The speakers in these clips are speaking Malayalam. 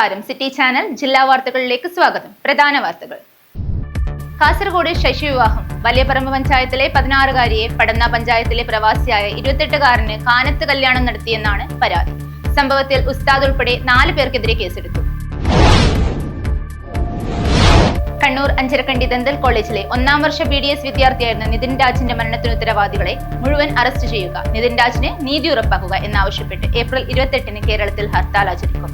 നമസ്കാരം. സിറ്റി ചാനൽ ജില്ലാ വാർത്തകളിലേക്ക് സ്വാഗതം. പ്രധാന വാർത്തകൾ. കാസർഗോഡ് ശൈശവവിവാഹം. വലിയപറമ്പ് പഞ്ചായത്തിലെ 16-കാരിയെ പടന്ന പഞ്ചായത്തിലെ പ്രവാസിയായ 28-കാരന് കാനത്ത് കല്യാണം നടത്തിയെന്നാണ് പരാതി. സംഭവത്തിൽ ഉസ്താദ് ഉൾപ്പെടെ 4 പേർക്കെതിരെ കേസെടുത്തു. കണ്ണൂർ അഞ്ചരക്കണ്ടി ദന്തൽ കോളേജിലെ 1-ാം വർഷ BDS വിദ്യാർത്ഥിയായിരുന്ന നിതിൻ രാജിന്റെ മരണത്തിന് ഉത്തരവാദികളെ മുഴുവൻ അറസ്റ്റ് ചെയ്യുക, നിതിൻ രാജിന് നീതി ഉറപ്പാക്കുക എന്നാവശ്യപ്പെട്ട് ഏപ്രിൽ 28-ന് കേരളത്തിൽ ഹർത്താൽ ആചരിക്കും.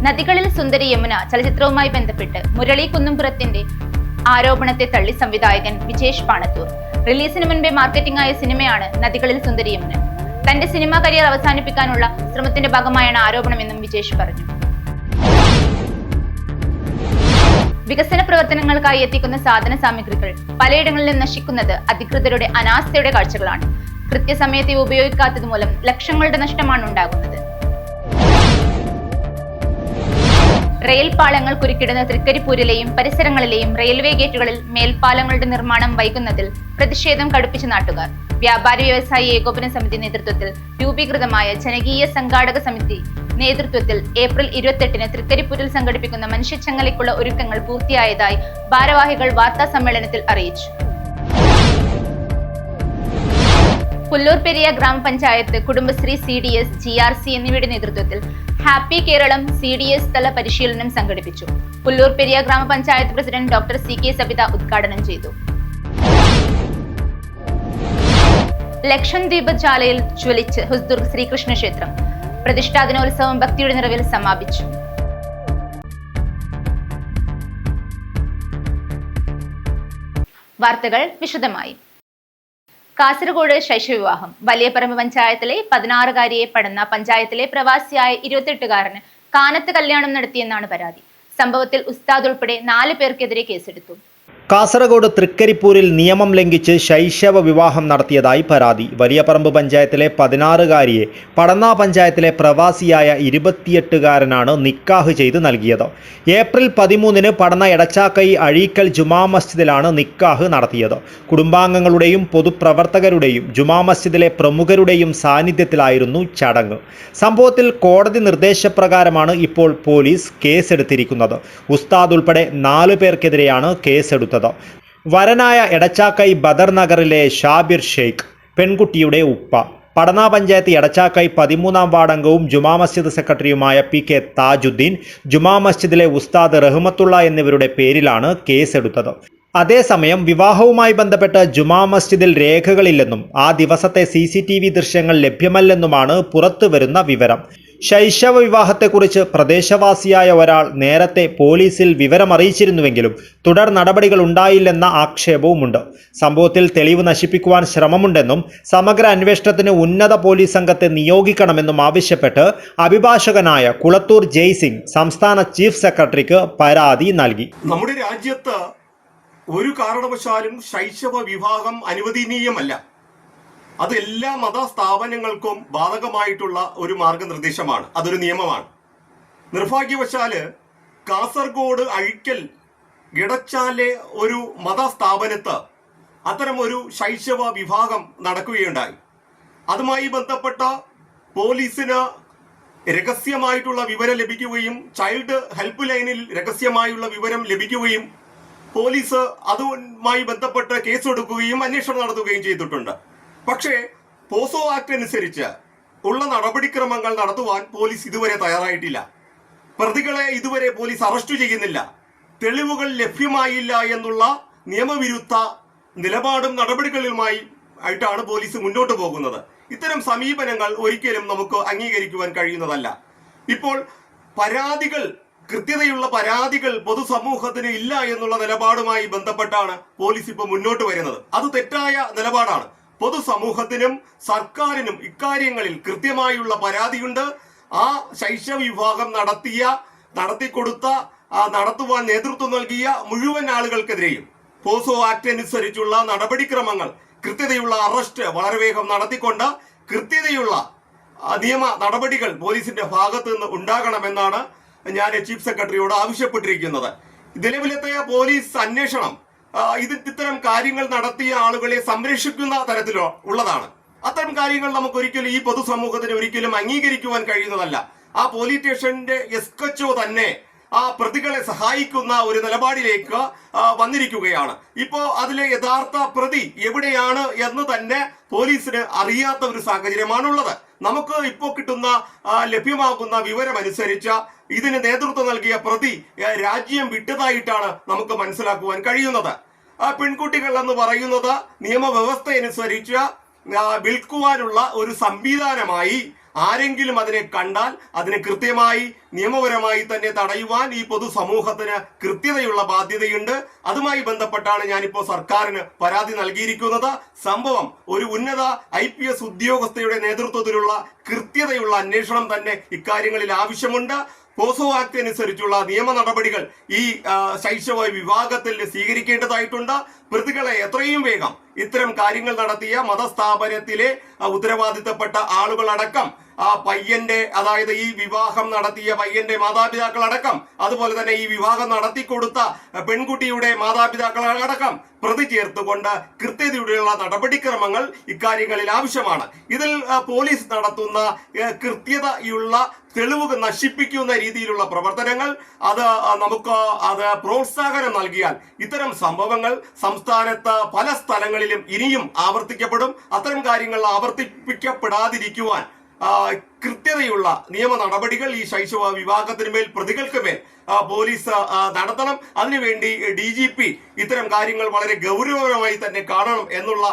നദികളിൽ സുന്ദരി യമുന ചലച്ചിത്രവുമായി ബന്ധപ്പെട്ട് മുരളി കുന്നുംപുറത്തിന്റെ ആരോപണത്തെ തള്ളി സംവിധായകൻ വിജേഷ് പാണത്തൂർ. റിലീസിന് മുൻപേ മാർക്കറ്റിംഗ് ആയ സിനിമയാണ് നദികളിൽ സുന്ദരി യമുന. തന്റെ സിനിമാ കരിയർ അവസാനിപ്പിക്കാനുള്ള ശ്രമത്തിന്റെ ഭാഗമായാണ് ആരോപണമെന്നും വിജേഷ് പറഞ്ഞു. വികസന പ്രവർത്തനങ്ങൾക്കായി എത്തിക്കുന്ന സാധന സാമഗ്രികൾ പലയിടങ്ങളിലും നശിക്കുന്നത് അധികൃതരുടെ അനാസ്ഥയുടെ കാഴ്ചകളാണ്. കൃത്യസമയത്ത് ഉപയോഗിക്കാത്തത് മൂലം ലക്ഷങ്ങളുടെ നഷ്ടമാണ് ഉണ്ടാകുന്നത്. റെയിൽ പാളങ്ങൾ കുരുക്കിടുന്ന തൃക്കരിപ്പൂരിലെയും പരിസരങ്ങളിലെയും റെയിൽവേ ഗേറ്റുകളിൽ മേൽപ്പാലങ്ങളുടെ നിർമ്മാണം വൈകുന്നതിൽ പ്രതിഷേധം കടുപ്പിച്ച നാട്ടുകാർ. വ്യാപാരി വ്യവസായി ഏകോപന സമിതി നേതൃത്വത്തിൽ രൂപീകൃതമായ ജനകീയ സംഘാടക സമിതി നേതൃത്വത്തിൽ ഏപ്രിൽ 28-ന് തൃക്കരിപ്പൂരിൽ സംഘടിപ്പിക്കുന്ന മനുഷ്യച്ചങ്ങലയ്ക്കുള്ള ഒരുക്കങ്ങൾ പൂർത്തിയായതായി ഭാരവാഹികൾ വാർത്താ സമ്മേളനത്തിൽ അറിയിച്ചു. പുല്ലൂർ പെരിയ ഗ്രാമപഞ്ചായത്ത്, കുടുംബശ്രീ, CDS, GRC എന്നിവയുടെ നേതൃത്വത്തിൽ ഹാപ്പി കേരളം CDS തല പരിശീലനം സംഘടിപ്പിച്ചു. പുല്ലൂർ പെരിയ ഗ്രാമപഞ്ചായത്ത് പ്രസിഡന്റ് ഡോക്ടർ CK സബിത ഉദ്ഘാടനം ചെയ്തു. ലക്ഷദ്വീപ് ജാലയിൽ ജ്വലിച്ച് ഹുസ്ദുർഗ് ശ്രീകൃഷ്ണ ക്ഷേത്രം. പ്രതിഷ്ഠാ ദിനോത്സവം ഭക്തിയുടെ നിറവിൽ സമാപിച്ചു. വാർത്തകൾ വിശദമായി. കാസർഗോഡ് ശൈശവവിവാഹം. വലിയപറമ്പ് പഞ്ചായത്തിലെ 16-കാരിയെ പടന്ന പഞ്ചായത്തിലെ പ്രവാസിയായ 28-കാരന് കാനത്ത് കല്യാണം നടത്തിയെന്നാണ് പരാതി. സംഭവത്തിൽ ഉസ്താദ് ഉൾപ്പെടെ 4 പേർക്കെതിരെ കേസെടുത്തു. കാസർഗോഡ് തൃക്കരിപ്പൂരിൽ നിയമം ലംഘിച്ച് ശൈശവ വിവാഹം നടത്തിയതായി പരാതി. വലിയപറമ്പ് പഞ്ചായത്തിലെ 16-കാരിയെ പടന്ന പഞ്ചായത്തിലെ പ്രവാസിയായ 28-കാരനാണ് നിക്കാഹ് ചെയ്ത് നൽകിയത്. ഏപ്രിൽ 13-ന് പടന്ന എടച്ചാക്കൈ അഴീക്കൽ ജുമാ മസ്ജിദിലാണ് നിക്കാഹ് നടത്തിയത്. കുടുംബാംഗങ്ങളുടെയും പൊതുപ്രവർത്തകരുടെയും ജുമാ മസ്ജിദിലെ പ്രമുഖരുടെയും സാന്നിധ്യത്തിലായിരുന്നു ചടങ്ങ്. സംഭവത്തിൽ കോടതി നിർദ്ദേശപ്രകാരമാണ് ഇപ്പോൾ പോലീസ് കേസെടുത്തിരിക്കുന്നത്. ഉസ്താദ് ഉൾപ്പെടെ 4 പേർക്കെതിരെയാണ് കേസെടുത്തത്. വരനായ എടച്ചാക്കൈ ബദർ നഗറിലെ ഷാബിർ ഷെയ്ഖ്, പെൺകുട്ടിയുടെ ഉപ്പ, പടന്ന പഞ്ചായത്ത് എടച്ചാക്കൈ 13-ാം വാർഡ് അംഗവും ജുമാ മസ്ജിദ് സെക്രട്ടറിയുമായ PK താജുദ്ദീൻ, ജുമാ മസ്ജിദിലെ ഉസ്താദ് റഹ്മത്തുള്ള എന്നിവരുടെ പേരിലാണ് കേസെടുത്തത്. അതേസമയം വിവാഹവുമായി ബന്ധപ്പെട്ട് ജുമാ മസ്ജിദിൽ രേഖകളില്ലെന്നും ആ ദിവസത്തെ CCTV ദൃശ്യങ്ങൾ ലഭ്യമല്ലെന്നുമാണ് പുറത്തുവരുന്ന വിവരം. ശൈശവ വിവാഹത്തെക്കുറിച്ച് പ്രദേശവാസിയായ ഒരാൾ നേരത്തെ പോലീസിൽ വിവരമറിയിച്ചിരുന്നുവെങ്കിലും തുടർ നടപടികൾ ഉണ്ടായില്ലെന്ന ആക്ഷേപവുമുണ്ട്. സംഭവത്തിൽ തെളിവ് നശിപ്പിക്കുവാൻ ശ്രമമുണ്ടെന്നും സമഗ്ര അന്വേഷണത്തിന് ഉന്നത പോലീസ് സംഘത്തെ നിയോഗിക്കണമെന്നും ആവശ്യപ്പെട്ട് അഭിഭാഷകനായ കുളത്തൂർ ജയ്സിംഗ് സംസ്ഥാന ചീഫ് സെക്രട്ടറിക്ക് പരാതി നൽകി. നമ്മുടെ രാജ്യത്ത് ഒരു കാരണവശാലും ശൈശവ വിവാഹം അനുവദനീയമല്ല. അത് എല്ലാ മതസ്ഥാപനങ്ങൾക്കും ബാധകമായിട്ടുള്ള ഒരു മാർഗനിർദ്ദേശമാണ്, അതൊരു നിയമമാണ്. നിർഭാഗ്യവശാല് കാസർഗോഡ് അഴിക്കൽ ഗിടച്ചാലെ ഒരു മതസ്ഥാപനത്ത് അത്തരം ഒരു ശൈശവ വിവാഹം നടക്കുകയുണ്ടായി. അതുമായി ബന്ധപ്പെട്ട പോലീസിന് രഹസ്യമായിട്ടുള്ള വിവരം ലഭിക്കുകയും ചൈൽഡ് ഹെൽപ്പ് ലൈനിൽ രഹസ്യമായുള്ള വിവരം ലഭിക്കുകയും പോലീസ് അതുമായി ബന്ധപ്പെട്ട് കേസെടുക്കുകയും അന്വേഷണം നടത്തുകയും ചെയ്തിട്ടുണ്ട്. പക്ഷേ പോസോ ആക്ട് അനുസരിച്ച് ഉള്ള നടപടിക്രമങ്ങൾ നടത്തുവാൻ പോലീസ് ഇതുവരെ തയ്യാറായിട്ടില്ല. പ്രതികളെ ഇതുവരെ പോലീസ് അറസ്റ്റ് ചെയ്യുന്നില്ല. തെളിവുകൾ ലഭ്യമായില്ല എന്നുള്ള നിയമവിരുദ്ധ നിലപാടും നടപടികളുമായി ആയിട്ടാണ് പോലീസ് മുന്നോട്ട് പോകുന്നത്. ഇത്തരം സമീപനങ്ങൾ ഒരിക്കലും നമുക്ക് അംഗീകരിക്കുവാൻ കഴിയുന്നതല്ല. ഇപ്പോൾ കൃത്യതയുള്ള പരാതികൾ പൊതുസമൂഹത്തിന് ഇല്ല എന്നുള്ള നിലപാടുമായി ബന്ധപ്പെട്ടാണ് പോലീസ് ഇപ്പോൾ മുന്നോട്ട് വരുന്നത്. അത് തെറ്റായ നിലപാടാണ്. പൊതുസമൂഹത്തിനും സർക്കാരിനും ഇക്കാര്യങ്ങളിൽ കൃത്യമായുള്ള പരാതിയുണ്ട്. ആ ശൈശവ വിവാഹം നടത്തുവാൻ നേതൃത്വം നൽകിയ മുഴുവൻ ആളുകൾക്കെതിരെയും പോസോ ആക്ട് അനുസരിച്ചുള്ള നടപടിക്രമങ്ങൾ, കൃത്യതയുള്ള അറസ്റ്റ് വളരെ വേഗം നടത്തിക്കൊണ്ട് കൃത്യതയുള്ള നിയമ നടപടികൾ പോലീസിന്റെ ഭാഗത്ത് നിന്ന് ഉണ്ടാകണമെന്നാണ് ഞാൻ ചീഫ് സെക്രട്ടറിയോട് ആവശ്യപ്പെട്ടിരിക്കുന്നത്. നിലവിലത്തെ പോലീസ് അന്വേഷണം ഇത്തരം കാര്യങ്ങൾ നടത്തിയ ആളുകളെ സംരക്ഷിക്കുന്ന തരത്തിലുള്ളതാണ്. അത്തരം കാര്യങ്ങൾ നമുക്ക് ഒരിക്കലും ഈ പൊതുസമൂഹത്തിന് ഒരിക്കലും അംഗീകരിക്കുവാൻ കഴിയുന്നതല്ല. ആ പോലീസ് സ്റ്റേഷന്റെ എസ്എച്ച്ഒ തന്നെ ആ പ്രതികളെ സഹായിക്കുന്ന ഒരു നിലപാടിലേക്ക് വന്നിരിക്കുകയാണ്. ഇപ്പോ അതിലെ യഥാർത്ഥ പ്രതി എവിടെയാണ് എന്ന് തന്നെ പോലീസിന് അറിയാത്ത ഒരു സാഹചര്യമാണുള്ളത്. നമുക്ക് ഇപ്പോൾ കിട്ടുന്ന ലഭ്യമാകുന്ന വിവരമനുസരിച്ച് ഇതിന് നേതൃത്വം നൽകിയ പ്രതി രാജ്യം വിട്ടതായിട്ടാണ് നമുക്ക് മനസ്സിലാക്കുവാൻ കഴിയുന്നത്. പെൺകുട്ടികൾ എന്ന് പറയുന്നത് നിയമവ്യവസ്ഥ അനുസരിച്ച് വിൽക്കുവാനുള്ള ഒരു സംവിധാനമായി ആരെങ്കിലും അതിനെ കണ്ടാൽ അതിനെ കൃത്യമായി നിയമപരമായി തന്നെ തടയുവാൻ ഈ പൊതുസമൂഹത്തിന് കൃത്യതയുള്ള ബാധ്യതയുണ്ട്. അതുമായി ബന്ധപ്പെട്ടാണ് ഞാനിപ്പോൾ സർക്കാരിന് പരാതി നൽകിയിരിക്കുന്നത്. സംഭവം ഒരു ഉന്നത IPS ഉദ്യോഗസ്ഥയുടെ നേതൃത്വത്തിലുള്ള കൃത്യതയുള്ള അന്വേഷണം തന്നെ ഇക്കാര്യങ്ങളിൽ ആവശ്യമുണ്ട്. പോസോ ആക്ട് അനുസരിച്ചുള്ള നിയമ നടപടികൾ ഈ ശൈശവ വിഭാഗത്തിൽ സ്വീകരിക്കേണ്ടതായിട്ടുണ്ട്. പ്രതികളെ എത്രയും വേഗം ഇത്തരം കാര്യങ്ങൾ നടത്തിയ മതസ്ഥാപനത്തിലെ ഉത്തരവാദിത്തപ്പെട്ട ആളുകളടക്കം ആ പയ്യന്റെ, അതായത് ഈ വിവാഹം നടത്തിയ പയ്യന്റെ മാതാപിതാക്കളടക്കം, അതുപോലെ തന്നെ ഈ വിവാഹം നടത്തിക്കൊടുത്ത പെൺകുട്ടിയുടെ മാതാപിതാക്കളടക്കം പ്രതി ചേർത്തുകൊണ്ട് കൃത്യതയുള്ള നടപടിക്രമങ്ങൾ ഇക്കാര്യങ്ങളിൽ ആവശ്യമാണ്. ഇതിൽ പോലീസ് നടത്തുന്ന കൃത്യതയുള്ള തെളിവുകൾ നശിപ്പിക്കുന്ന രീതിയിലുള്ള പ്രവർത്തനങ്ങൾ നമുക്ക് പ്രോത്സാഹനം നൽകിയാൽ ഇത്തരം സംഭവങ്ങൾ സംസ്ഥാനത്ത് പല സ്ഥലങ്ങളിലും ഇനിയും ആവർത്തിക്കപ്പെടും. അത്തരം കാര്യങ്ങൾ ആവർത്തിപ്പിക്കപ്പെടാതിരിക്കുവാൻ കൃത്യതയുള്ള നിയമ നടപടികൾ ഈ ശൈശവ വിഭാഗത്തിന് മേൽ, പ്രതികൾക്ക് മേൽ പോലീസ് നടത്തണം. അതിനുവേണ്ടി DGP ഇത്തരം കാര്യങ്ങൾ വളരെ ഗൗരവമായി തന്നെ കാണണം എന്നുള്ള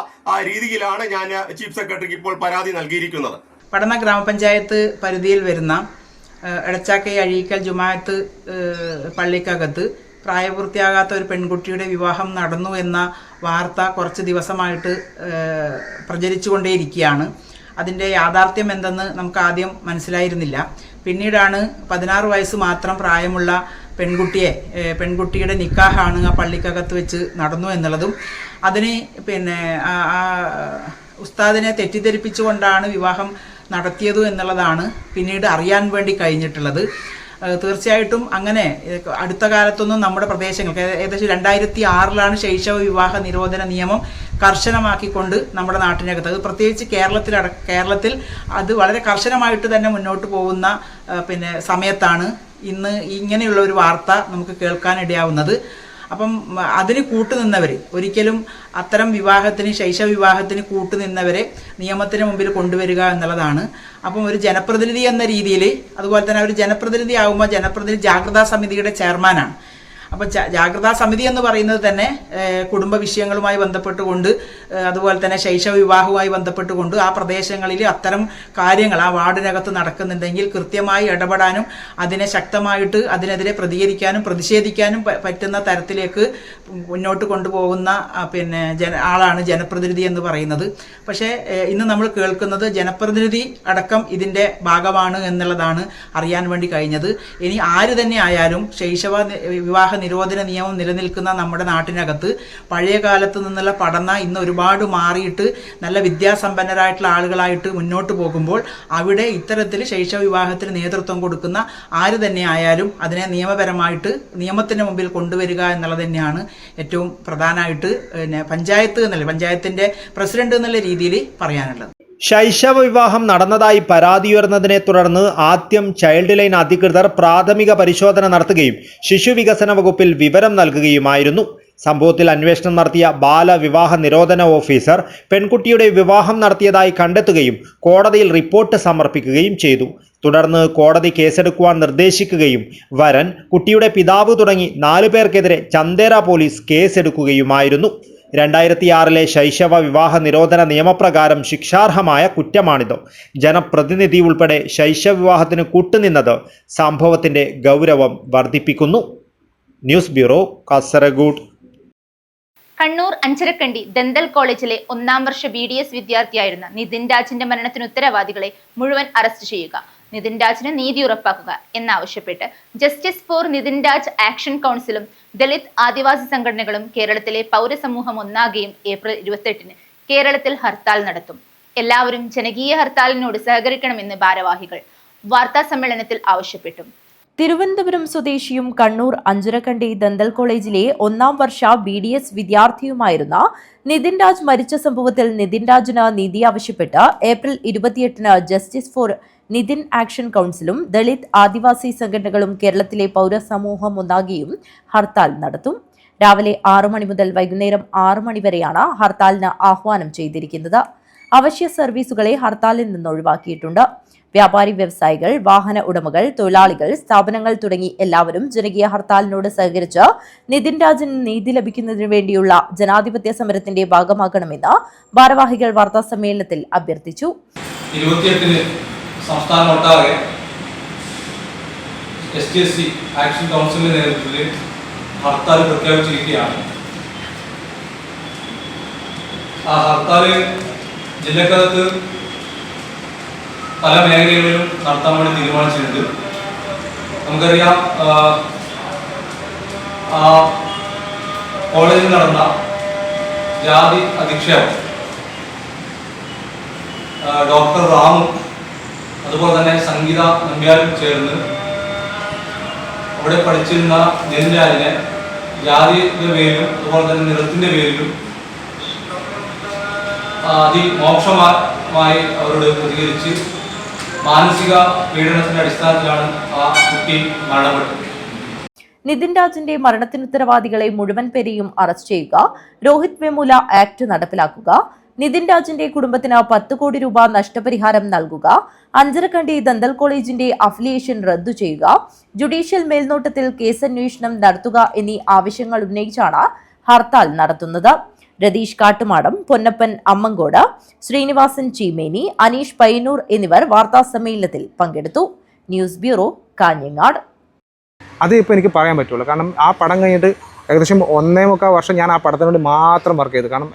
രീതിയിലാണ് ഞാൻ ചീഫ് സെക്രട്ടറിക്ക് ഇപ്പോൾ പരാതി നൽകിയിരിക്കുന്നത്. പടന്ന ഗ്രാമപഞ്ചായത്ത് പരിധിയിൽ വരുന്ന എടച്ചാക്കൈ അഴീക്കൽ ജുമാഅത്ത് പള്ളിക്കകത്ത് പ്രായപൂർത്തിയാകാത്ത ഒരു പെൺകുട്ടിയുടെ വിവാഹം നടന്നു എന്ന വാർത്ത കുറച്ച് ദിവസമായിട്ട് പ്രചരിച്ചുകൊണ്ടേയിരിക്കുകയാണ്. അതിൻ്റെ യാഥാർത്ഥ്യം എന്തെന്ന് നമുക്ക് ആദ്യം മനസ്സിലായിരുന്നില്ല. പിന്നീടാണ് 16 വയസ്സ് മാത്രം പ്രായമുള്ള പെൺകുട്ടിയുടെ നിക്കാഹാണ് ആ പള്ളിക്കകത്ത് വെച്ച് നടന്നു എന്നുള്ളതും അതിന് ഉസ്താദിനെ തെറ്റിദ്ധരിപ്പിച്ചുകൊണ്ടാണ് വിവാഹം നടത്തിയതു എന്നുള്ളതാണ് പിന്നീട് അറിയാൻ വേണ്ടി കഴിഞ്ഞിട്ടുള്ളത്. തീർച്ചയായിട്ടും അങ്ങനെ അടുത്ത കാലത്തൊന്നും നമ്മുടെ പ്രദേശങ്ങൾക്ക്, ഏകദേശം 2006 ശൈശവ വിവാഹ നിരോധന നിയമം കർശനമാക്കിക്കൊണ്ട് നമ്മുടെ നാട്ടിനകത്ത്, അത് പ്രത്യേകിച്ച് കേരളത്തിൽ അത് വളരെ കർശനമായിട്ട് തന്നെ മുന്നോട്ട് പോകുന്ന സമയത്താണ് ഇന്ന് ഇങ്ങനെയുള്ള ഒരു വാർത്ത നമുക്ക് കേൾക്കാനിടയാവുന്നത്. അപ്പം അതിന് കൂട്ടുനിന്നവർ, ഒരിക്കലും അത്തരം വിവാഹത്തിന്, ശൈശവ വിവാഹത്തിന് കൂട്ടുനിന്നവരെ നിയമത്തിന് മുമ്പിൽ കൊണ്ടുവരിക എന്നുള്ളതാണ്. അപ്പം ഒരു ജനപ്രതിനിധി എന്ന രീതിയിൽ, അതുപോലെ തന്നെ ഒരു ജനപ്രതിനിധി ആകുമ്പോൾ ജനപ്രതിനിധി ജാഗ്രതാ സമിതിയുടെ ചെയർമാനാണ്. അപ്പോൾ ജാഗ്രതാ സമിതി എന്ന് പറയുന്നത് തന്നെ കുടുംബ വിഷയങ്ങളുമായി ബന്ധപ്പെട്ടുകൊണ്ട്, അതുപോലെ തന്നെ ശൈശവ വിവാഹവുമായി ബന്ധപ്പെട്ടുകൊണ്ട് ആ പ്രദേശങ്ങളിൽ അത്തരം കാര്യങ്ങൾ ആ വാർഡിനകത്ത് നടക്കുന്നുണ്ടെങ്കിൽ കൃത്യമായി ഇടപെടാനും അതിനെ ശക്തമായിട്ട് അതിനെതിരെ പ്രതികരിക്കാനും പ്രതിഷേധിക്കാനും പറ്റുന്ന തരത്തിലേക്ക് മുന്നോട്ട് കൊണ്ടുപോകുന്ന ആളാണ് ജനപ്രതിനിധി എന്ന് പറയുന്നത്. പക്ഷേ ഇന്ന് നമ്മൾ കേൾക്കുന്നത് ജനപ്രതിനിധി അടക്കം ഇതിൻ്റെ ഭാഗമാണ് എന്നുള്ളതാണ് അറിയാൻ വേണ്ടി കഴിഞ്ഞത്. ഇനി ആര് തന്നെ ആയാലും ശൈശവ വിവാഹ നിരോധന നിയമം നിലനിൽക്കുന്ന നമ്മുടെ നാട്ടിനകത്ത് പഴയ കാലത്ത് നിന്നുള്ള പഠന ഇന്ന് ഒരുപാട് മാറിയിട്ട് നല്ല വിദ്യാസമ്പന്നരായിട്ടുള്ള ആളുകളായിട്ട് മുന്നോട്ട് പോകുമ്പോൾ അവിടെ ഇത്തരത്തിൽ ശൈശവ വിവാഹത്തിന് നേതൃത്വം കൊടുക്കുന്ന ആര് തന്നെ ആയാലും അതിനെ നിയമപരമായിട്ട് നിയമത്തിന് മുമ്പിൽ കൊണ്ടുവരിക എന്നുള്ളത് തന്നെയാണ് ഏറ്റവും പ്രധാനമായിട്ട് പഞ്ചായത്തിൻ്റെ പ്രസിഡന്റ് എന്നുള്ള രീതിയിൽ പറയാനുള്ളത്. ശൈശവ വിവാഹം നടന്നതായി പരാതിയുയർന്നതിനെ തുടർന്ന് ആദ്യം ചൈൽഡ് ലൈൻ അധികൃതർ പ്രാഥമിക പരിശോധന നടത്തുകയും ശിശുവികസന വകുപ്പിൽ വിവരം നൽകുകയുമായിരുന്നു. സംഭവത്തിൽ അന്വേഷണം നടത്തിയ ബാലവിവാഹ നിരോധന ഓഫീസർ പെൺകുട്ടിയുടെ വിവാഹം നടത്തിയതായി കണ്ടെത്തുകയും കോടതിയിൽ റിപ്പോർട്ട് സമർപ്പിക്കുകയും ചെയ്തു. തുടർന്ന് കോടതി കേസെടുക്കുവാൻ നിർദ്ദേശിക്കുകയും വരൻ, കുട്ടിയുടെ പിതാവ് തുടങ്ങി 4 പേർക്കെതിരെ ചന്ദേര പോലീസ് കേസെടുക്കുകയുമായിരുന്നു. 2006 ശൈശവ വിവാഹ നിരോധന നിയമപ്രകാരം ശിക്ഷാർഹമായ കുറ്റമാണിത്. ജനപ്രതിനിധി ഉൾപ്പെടെ ശൈശവ വിവാഹത്തിന് കൂട്ടുനിന്നത് സംഭവത്തിന്റെ ഗൗരവം വർദ്ധിപ്പിക്കുന്നു. News bureau, Kasaragod. Kannur Anjarakandy dental കോളേജിലെ 1ാം വർഷ BDS വിദ്യാർത്ഥിയായിരുന്ന നിതിൻ രാജിന്റെ മരണത്തിന് ഉത്തരവാദികളെ മുഴുവൻ അറസ്റ്റ് ചെയ്യുക, നിതിൻ രാജിന് നീതി ഉറപ്പാക്കുക എന്നാവശ്യപ്പെട്ട് justice for Nitin Raj action കൗൺസിലും ദളിത് ആദിവാസി സംഘടനകളും കേരളത്തിലെ പൗരസമൂഹം ഒന്നാകെയും ഏപ്രിൽ 28 കേരളത്തിൽ ഹർത്താൽ നടത്തും. എല്ലാവരും ജനകീയ ഹർത്താലിനോട് സഹകരിക്കണമെന്ന് ഭാരവാഹികൾ വാർത്താ സമ്മേളനത്തിൽ ആവശ്യപ്പെട്ടു. തിരുവനന്തപുരം സ്വദേശിയും കണ്ണൂർ അഞ്ചരക്കണ്ടി ദന്തൽ കോളേജിലെ 1ാം വർഷ BDS വിദ്യാർത്ഥിയുമായിരുന്ന നിതിൻ രാജ് മരിച്ച സംഭവത്തിൽ നിതിൻ രാജിന് നീതി ആവശ്യപ്പെട്ട് ഏപ്രിൽ 28-ന് ജസ്റ്റിസ് ഫോർ നിതിൻ ആക്ഷൻ കൗൺസിലും ദളിത് ആദിവാസി സംഘടനകളും കേരളത്തിലെ പൗരസമൂഹം ഒന്നാകെയും ഹർത്താൽ നടത്തും. രാവിലെ 6 മണി മുതൽ വൈകുന്നേരം 6 മണി വരെയാണ് ഹർത്താലിന് ആഹ്വാനം ചെയ്തിരിക്കുന്നത്. അവശ്യ സർവീസുകളെ ഹർത്താലിൽ നിന്ന് ഒഴിവാക്കിയിട്ടുണ്ട്. വ്യാപാരി വ്യവസായികൾ, വാഹന ഉടമകൾ, തൊഴിലാളികൾ, സ്ഥാപനങ്ങൾ തുടങ്ങി എല്ലാവരും ജനകീയ ഹർത്താലിനോട് സഹകരിച്ച് നിതിൻ രാജിന് നീതി ലഭിക്കുന്നതിനു വേണ്ടിയുള്ള ജനാധിപത്യ സമരത്തിന്റെ ഭാഗമാക്കണമെന്ന് ഭാരവാഹികൾ വാർത്താസമ്മേളനത്തിൽ അഭ്യർത്ഥിച്ചു. 28-ന് സംസ്ഥാനമൊട്ടാകെ STSC ആക്ഷൻ കൗൺസിലിന്റെ നേതൃത്വത്തിൽ ഹർത്താൽ പ്രഖ്യാപിച്ചിരിക്കുകയാണ്. ആ ഹർത്താല് ജില്ലക്കകത്ത് പല മേഖലകളിലും നടത്താൻ വേണ്ടി തീരുമാനിച്ചിട്ടുണ്ട്. നമുക്കറിയാം, ആ കോളേജിൽ നടന്ന ജാതി അധിക്ഷേപം ഡോക്ടർ റാമും അതുപോലെ തന്നെ സംഗീത നമ്പ്യാരും ചേർന്ന് അവിടെ പഠിച്ചിരുന്ന നിതിൻ രാജിനെ ജാതിയുടെ പേരിലും അതുപോലെ തന്നെ നിറത്തിന്റെ പേരിലും അതിമോക്ഷമായി അവരോട് പ്രതികരിച്ച് മാനസിക പീഡനത്തിന്റെ അടിസ്ഥാനത്തിലാണ് ആ കുട്ടി മരണപ്പെട്ടത്. നിതിൻ രാജിന്റെ മരണത്തിന് ഉത്തരവാദികളെ മുഴുവൻ പേരെയും അറസ്റ്റ് ചെയ്യുക, രോഹിത് വെമുല ആക്ട് നടപ്പിലാക്കുക, നിതിൻ രാജിന്റെ കുടുംബത്തിന് 10 കോടി രൂപ നഷ്ടപരിഹാരം നൽകുക, അഞ്ചരക്കണ്ടി ദന്തൽ കോളേജിന്റെ അഫിലിയേഷൻ റദ്ദു ചെയ്യുക, ജുഡീഷ്യൽ മേൽനോട്ടത്തിൽ കേസന്വേഷണം നടത്തുക എന്നീ ആവശ്യങ്ങൾ ഉന്നയിച്ചാണ് ഹർത്താൽ നടത്തുന്നത്. രതീഷ് കാട്ടുമാടം, പൊന്നപ്പൻ അമ്മങ്കോട്, ശ്രീനിവാസൻ ചീമേനി, അനീഷ് പയ്യന്നൂർ എന്നിവർ വാർത്താസമ്മേളനത്തിൽ പങ്കെടുത്തു. News bureau, Kanhangad. അത് ഇപ്പോൾ എനിക്ക് പറയാൻ പറ്റുള്ളൂ. കാരണം ആ പടം കഴിഞ്ഞിട്ട് ഏകദേശം 1.25 വർഷം ഞാൻ ആ പടത്തിന് വേണ്ടി മാത്രം വർക്ക് ചെയ്തു. കാരണം